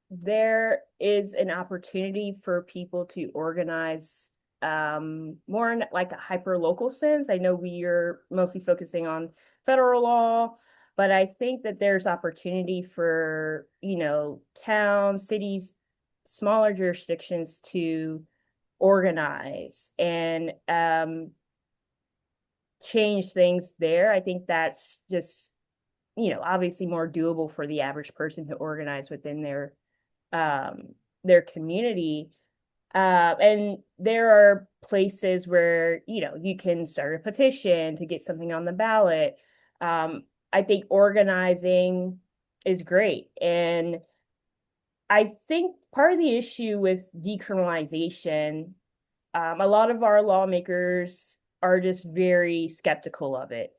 [SPEAKER 5] there is an opportunity for people to organize more in like a hyper local sense. I know we are mostly focusing on federal law, but I think that there's opportunity for, towns, cities, smaller jurisdictions to organize and change things there. I think that's just, obviously more doable for the average person to organize within their community. And there are places where, you can start a petition to get something on the ballot. I think organizing is great. And I think part of the issue with decriminalization, a lot of our lawmakers are just very skeptical of it.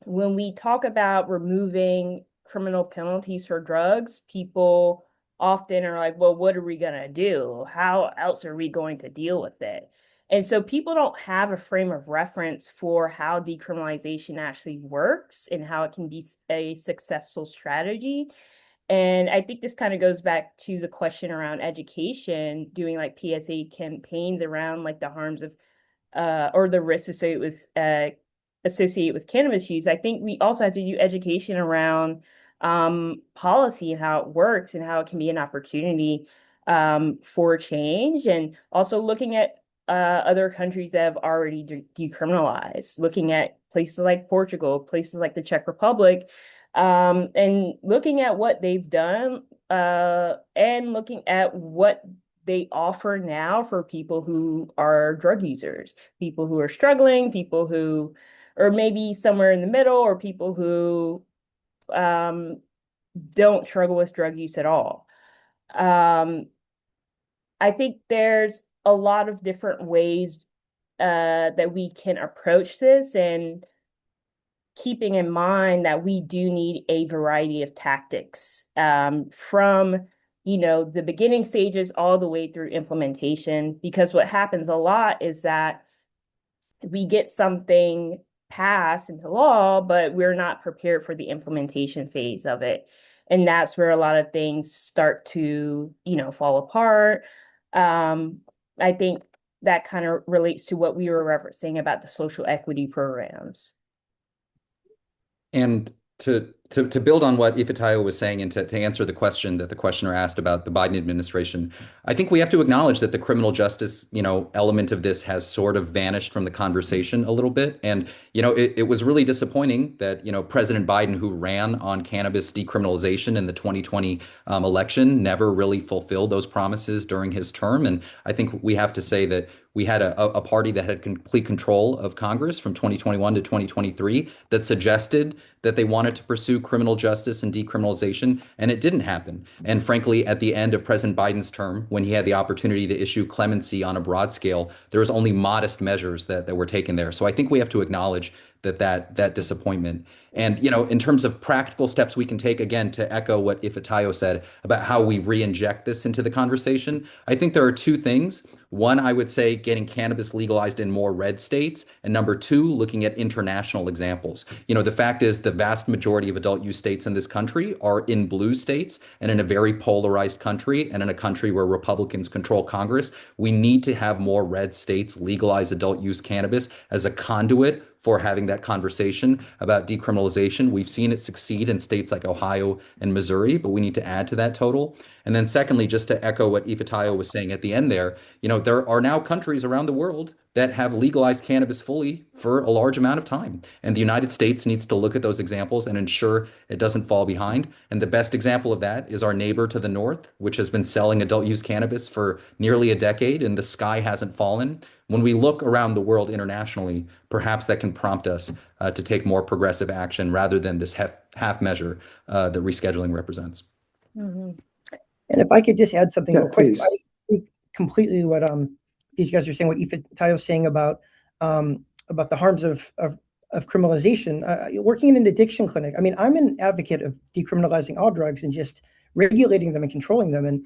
[SPEAKER 5] When we talk about removing criminal penalties for drugs, people often are like, well, what are we going to do? How else are we going to deal with it? And so people don't have a frame of reference for how decriminalization actually works and how it can be a successful strategy. And I think this kind of goes back to the question around education, doing like PSA campaigns around like the harms of or the risks associated with cannabis use. I think we also have to do education around policy and how it works and how it can be an opportunity for change, and also looking at other countries that have already decriminalized, looking at places like Portugal, places like the Czech Republic, and looking at what they've done and looking at what they offer now for people who are drug users, people who are struggling, people who or maybe somewhere in the middle, or people who don't struggle with drug use at all. I think there's a lot of different ways that we can approach this, and keeping in mind that we do need a variety of tactics from the beginning stages all the way through implementation, because what happens a lot is that we get something passed into law, but we're not prepared for the implementation phase of it. And that's where a lot of things start to, fall apart. I think that kind of relates to what we were referencing about the social equity programs.
[SPEAKER 6] And to build on what Ifetayo was saying, and to answer the question that the questioner asked about the Biden administration, I think we have to acknowledge that the criminal justice, element of this has sort of vanished from the conversation a little bit. And, it was really disappointing that, President Biden, who ran on cannabis decriminalization in the 2020 election, never really fulfilled those promises during his term. And I think we have to say that we had a party that had complete control of Congress from 2021 to 2023 that suggested that they wanted to pursue criminal justice and decriminalization, and it didn't happen. And frankly, at the end of President Biden's term, when he had the opportunity to issue clemency on a broad scale, there was only modest measures that were taken there. So I think we have to acknowledge that disappointment. And, in terms of practical steps we can take, again, to echo what Ifetayo said about how we re-inject this into the conversation, I think there are two things. One, I would say getting cannabis legalized in more red states. And number two, looking at international examples. The fact is the vast majority of adult use states in this country are in blue states, and in a very polarized country, and in a country where Republicans control Congress. We need to have more red states legalize adult use cannabis as a conduit for having that conversation about decriminalization. We've seen it succeed in states like Ohio and Missouri, but we need to add to that total. And then secondly, just to echo what Ifetayo was saying at the end there, there are now countries around the world that have legalized cannabis fully for a large amount of time. And the United States needs to look at those examples and ensure it doesn't fall behind. And the best example of that is our neighbor to the north, which has been selling adult use cannabis for nearly a decade, and the sky hasn't fallen. When we look around the world internationally, perhaps that can prompt us to take more progressive action rather than this half measure that rescheduling represents.
[SPEAKER 5] Mm-hmm.
[SPEAKER 4] And if I could just add something real quick,
[SPEAKER 2] please.
[SPEAKER 4] I think completely what these guys are saying, what Ifetayo is saying about the harms of criminalization. Working in an addiction clinic, I mean, I'm an advocate of decriminalizing all drugs and just regulating them and controlling them. And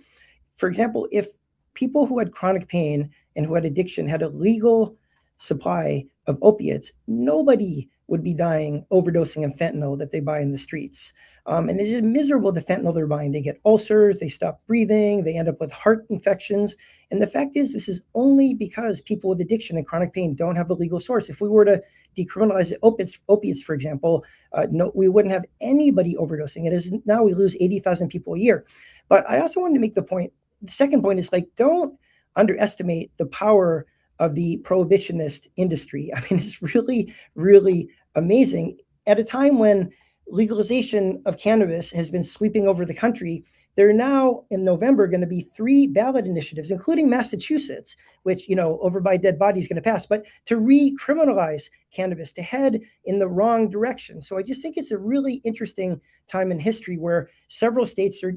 [SPEAKER 4] for example, if people who had chronic pain and who had addiction had a legal supply of opiates, nobody would be dying overdosing on fentanyl that they buy in the streets. And it is miserable, the fentanyl they're buying. They get ulcers, they stop breathing, they end up with heart infections. And the fact is, this is only because people with addiction and chronic pain don't have a legal source. If we were to decriminalize opiates, for example, no, we wouldn't have anybody overdosing. It is now we lose 80,000 people a year. But I also wanted to make the point, the second point is like, don't underestimate the power of the prohibitionist industry. I mean, it's really, really amazing. At a time when legalization of cannabis has been sweeping over the country, there are now in November going to be 3 ballot initiatives, including Massachusetts, which, over by dead body is going to pass, but to recriminalize cannabis, to head in the wrong direction. So I just think it's a really interesting time in history where several states are,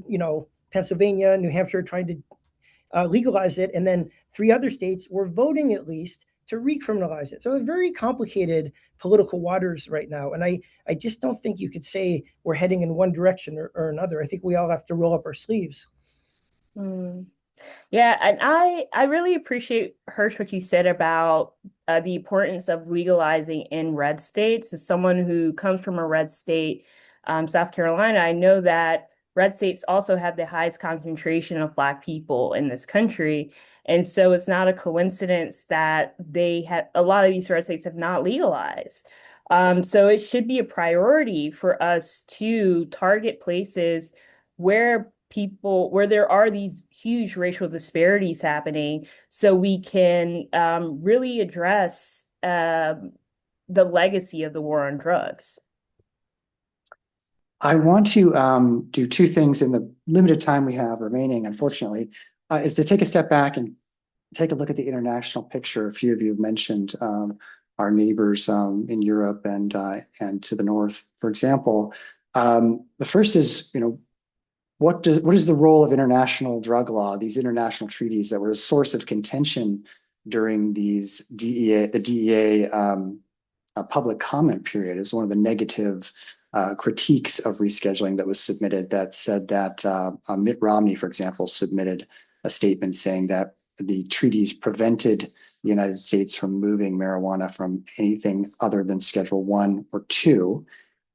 [SPEAKER 4] Pennsylvania, New Hampshire, trying to legalize it, and then 3 other states were voting at least to recriminalize it. So a very complicated political waters right now. And I just don't think you could say we're heading in one direction or another. I think we all have to roll up our sleeves.
[SPEAKER 5] Mm. Yeah, and I really appreciate, Hirsh, what you said about the importance of legalizing in red states. As someone who comes from a red state, South Carolina, I know that red states also have the highest concentration of Black people in this country. And so it's not a coincidence that a lot of these red states have not legalized. So it should be a priority for us to target places where there are these huge racial disparities happening, so we can really address the legacy of the war on drugs.
[SPEAKER 2] I want to do 2 things in the limited time we have remaining, unfortunately, is to take a step back and take a look at the international picture. A few of you have mentioned our neighbors in Europe and to the north, for example. The first is, what is the role of international drug law, these international treaties that were a source of contention during the DEA public comment period? Is one of the negative critiques of rescheduling that was submitted, that said that Mitt Romney, for example, submitted a statement saying that the treaties prevented the United States from moving marijuana from anything other than Schedule 1 or 2.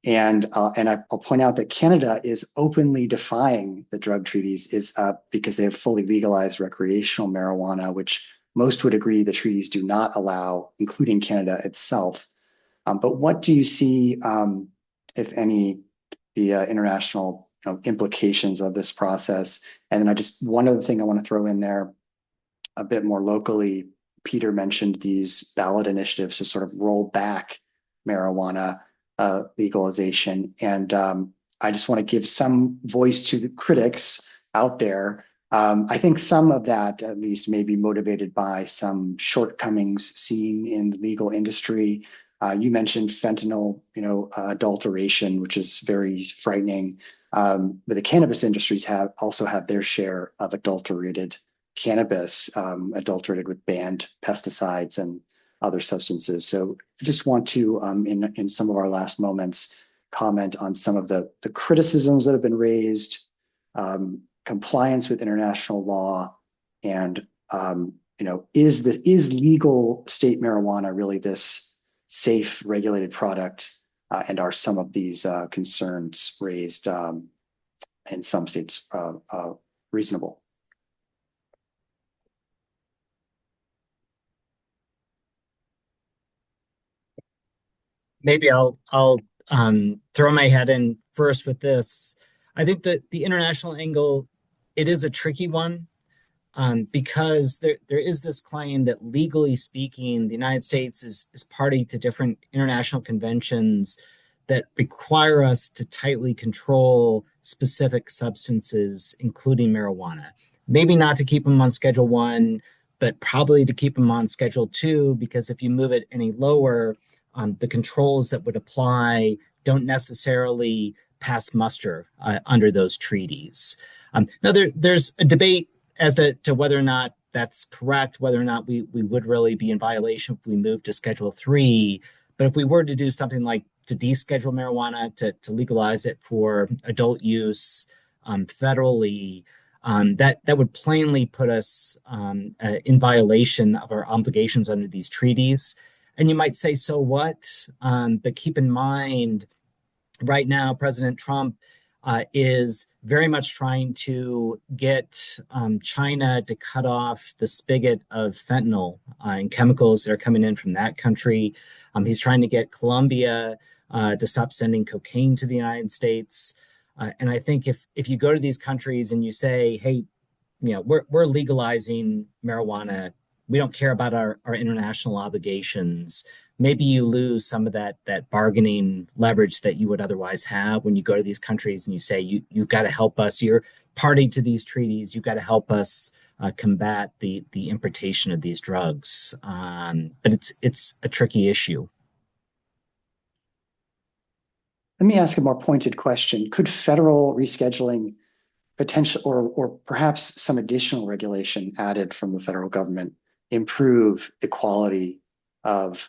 [SPEAKER 2] And I'll point out that Canada is openly defying the drug treaties because they have fully legalized recreational marijuana, which most would agree the treaties do not allow, including Canada itself. But what do you see, if any, the international implications of this process? And then one other thing I want to throw in there a bit more locally. Peter mentioned these ballot initiatives to sort of roll back marijuana legalization. And I just want to give some voice to the critics out there. I think some of that at least may be motivated by some shortcomings seen in the legal industry. You mentioned fentanyl, adulteration, which is very frightening. But the cannabis industries also have their share of adulterated cannabis, adulterated with banned pesticides and other substances. So I just want to, in some of our last moments, comment on some of the criticisms that have been raised, compliance with international law, and is legal state marijuana really this safe, regulated product? And are some of these concerns raised in some states reasonable?
[SPEAKER 3] Maybe I'll throw my head in first with this. I think that the international angle, it is a tricky one. because there is this claim that legally speaking, the United States is party to different international conventions that require us to tightly control specific substances, including marijuana. Maybe not to keep them on Schedule 1, but probably to keep them on Schedule 2, because if you move it any lower, the controls that would apply don't necessarily pass muster under those treaties. Now, there's a debate as to whether or not that's correct, whether or not we would really be in violation if we move to Schedule 3. But if we were to do something like to deschedule marijuana, to legalize it for adult use federally, that would plainly put us in violation of our obligations under these treaties. And you might say, so what? But keep in mind, right now, President Trump is very much trying to get China to cut off the spigot of fentanyl and chemicals that are coming in from that country. He's trying to get Colombia to stop sending cocaine to the United States. And I think if you go to these countries and you say, hey, we're legalizing marijuana, we don't care about our international obligations, maybe you lose some of that bargaining leverage that you would otherwise have when you go to these countries and you say, you've got to help us, you're party to these treaties, you've got to help us combat the importation of these drugs. But it's a tricky issue.
[SPEAKER 2] Let me ask a more pointed question. Could federal rescheduling potential or perhaps some additional regulation added from the federal government improve the quality of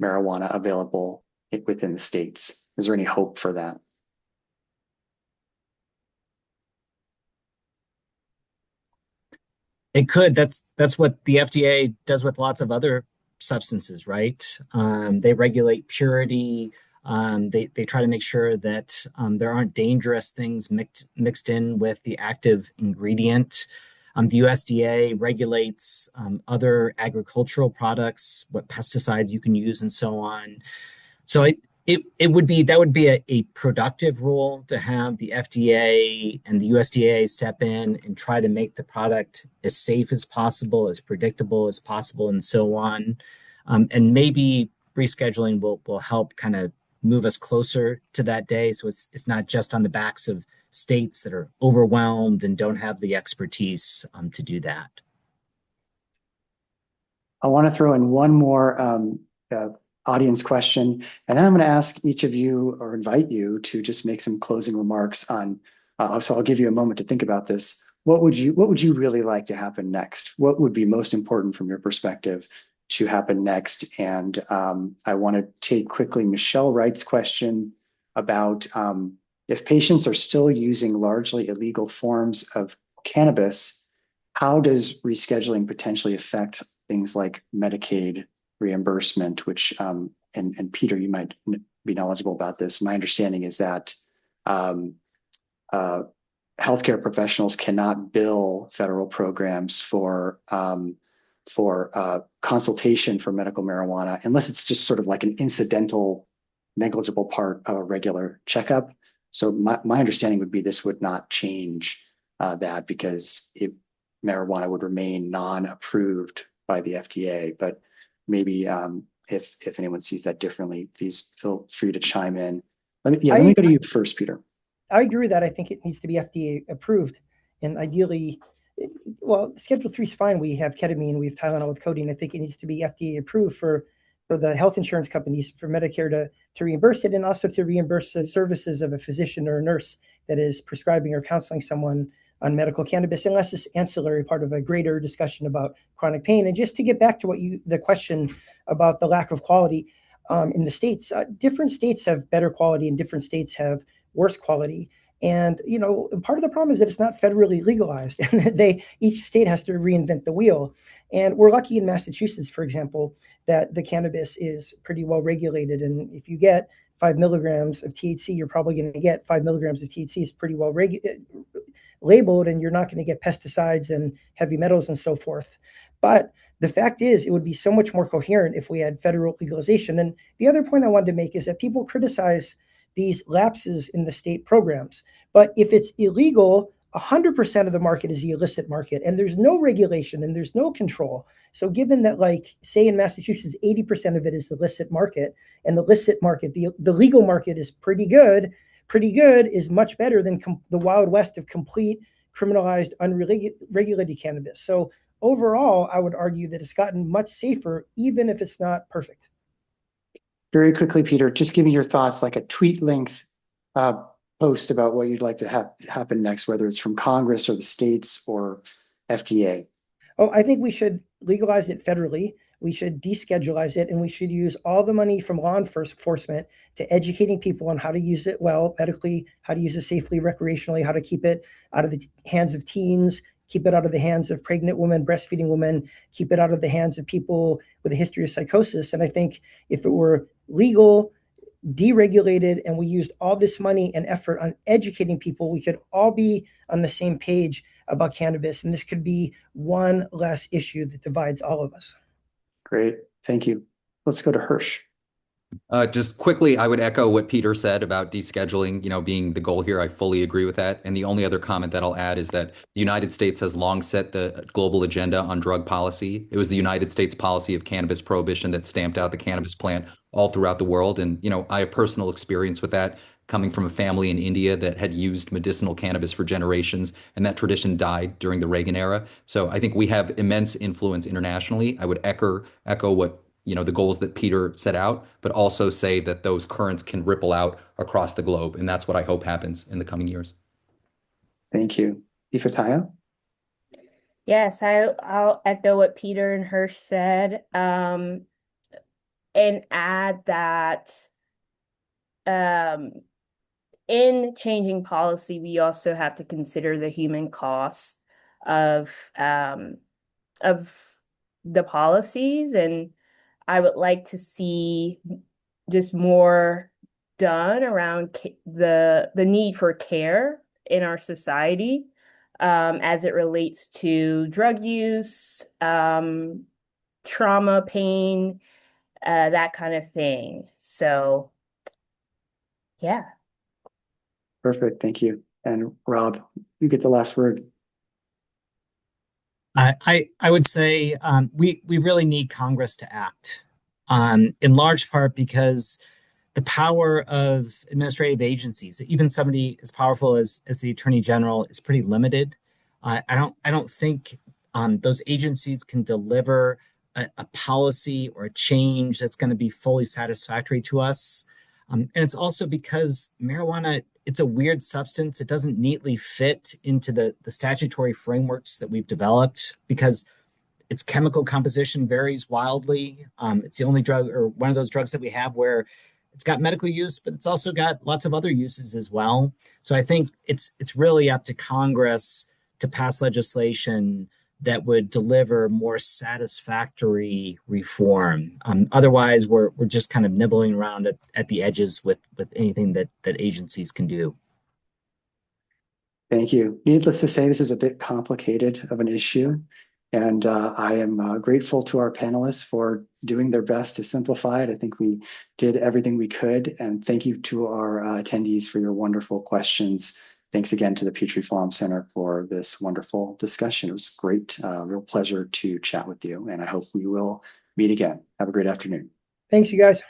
[SPEAKER 2] marijuana available within the states? Is there any hope for that?
[SPEAKER 3] It could. That's what the FDA does with lots of other substances, right? They regulate purity. They try to make sure that there aren't dangerous things mixed in with the active ingredient. The USDA regulates other agricultural products, what pesticides you can use, and so on. So that would be a productive rule to have the FDA and the USDA step in and try to make the product as safe as possible, as predictable as possible, and so on. And maybe rescheduling will help kind of move us closer to that day. So it's not just on the backs of states that are overwhelmed and don't have the expertise to do that.
[SPEAKER 2] I want to throw in one more audience question, and then I'm going to ask each of you or invite you to just make some closing remarks on. So I'll give you a moment to think about this. What would you really like to happen next? What would be most important from your perspective to happen next? And I want to take quickly Michelle Wright's question about if patients are still using largely illegal forms of cannabis, how does rescheduling potentially affect things like Medicaid reimbursement, which, and Peter, you might be knowledgeable about this. My understanding is that healthcare professionals cannot bill federal programs for consultation for medical marijuana unless it's just sort of like an incidental, negligible part of a regular checkup. So my understanding would be this would not change that because marijuana would remain non-approved by the FDA. But maybe if anyone sees that differently, please feel free to chime in. Let me go to you first, Peter.
[SPEAKER 4] I agree with that. I think it needs to be FDA approved, and ideally, well, Schedule 3 is fine. We have ketamine, we have Tylenol with codeine. I think it needs to be FDA approved for the health insurance companies, for Medicare to reimburse it, and also to reimburse the services of a physician or a nurse that is prescribing or counseling someone on medical cannabis, unless it's ancillary part of a greater discussion about chronic pain. And just to get back to the question about the lack of quality in the states, different states have better quality and different states have worse quality. And, part of the problem is that it's not federally legalized, and each state has to reinvent the wheel. And we're lucky in Massachusetts, for example, that the cannabis is pretty well regulated. And if you get 5 milligrams of THC, you're probably going to get 5 milligrams of THC is pretty well labeled, and you're not going to get pesticides and heavy metals and so forth. But the fact is, it would be so much more coherent if we had federal legalization. And the other point I wanted to make is that people criticize these lapses in the state programs. But if it's illegal 100% of the market is the illicit market, and there's no regulation and there's no control. So given that, like, say in Massachusetts, 80% of it is the illicit market, and the illicit market, the legal market is pretty good is much better than the Wild West of complete criminalized, unregulated cannabis. So overall, I would argue that it's gotten much safer, even if it's not perfect.
[SPEAKER 2] Very quickly, Peter, just give me your thoughts, like a tweet length post about what you'd like to have happen next, whether it's from Congress or the states or FDA.
[SPEAKER 4] Oh, I think we should legalize it federally. We should descheduleize it, and we should use all the money from law enforcement to educating people on how to use it well medically, how to use it safely recreationally, how to keep it out of the hands of teens, keep it out of the hands of pregnant women, breastfeeding women, keep it out of the hands of people with a history of psychosis. And I think if it were legal, deregulated, and we used all this money and effort on educating people, we could all be on the same page about cannabis. And this could be one less issue that divides all of us.
[SPEAKER 2] Great. Thank you. Let's go to Hirsh.
[SPEAKER 6] Just quickly, I would echo what Peter said about descheduling, being the goal here. I fully agree with that. And the only other comment that I'll add is that the United States has long set the global agenda on drug policy. It was the United States policy of cannabis prohibition that stamped out the cannabis plant all throughout the world. And, I have personal experience with that, coming from a family in India that had used medicinal cannabis for generations, and that tradition died during the Reagan era. So I think we have immense influence internationally. I would echo what the goals that Peter set out, but also say that those currents can ripple out across the globe. And that's what I hope happens in the coming years.
[SPEAKER 2] Thank you. Ifetayo?
[SPEAKER 5] Yes, I'll echo what Peter and Hirsh said, and add that in changing policy, we also have to consider the human cost of the policies, and I would like to see just more done around the need for care in our society, as it relates to drug use, trauma, pain, that kind of thing. So, yeah.
[SPEAKER 2] Perfect. Thank you. And Rob, you get the last word.
[SPEAKER 3] I would say we really need Congress to act, in large part because the power of administrative agencies, even somebody as powerful as the Attorney General, is pretty limited. I don't think those agencies can deliver a policy or a change that's going to be fully satisfactory to us. And it's also because marijuana, it's a weird substance. It doesn't neatly fit into the statutory frameworks that we've developed because its chemical composition varies wildly. It's the only drug, or one of those drugs that we have where it's got medical use, but it's also got lots of other uses as well. So I think it's really up to Congress to pass legislation that would deliver more satisfactory reform. Otherwise, we're just kind of nibbling around at the edges with anything that agencies can do.
[SPEAKER 2] Thank you. Needless to say, this is a bit complicated of an issue, and I am grateful to our panelists for doing their best to simplify it. I think we did everything we could, and thank you to our attendees for your wonderful questions. Thanks again to the Petrie-Flom Center for this wonderful discussion. It was great, real pleasure to chat with you, and I hope we will meet again. Have a great afternoon.
[SPEAKER 4] Thanks, you guys.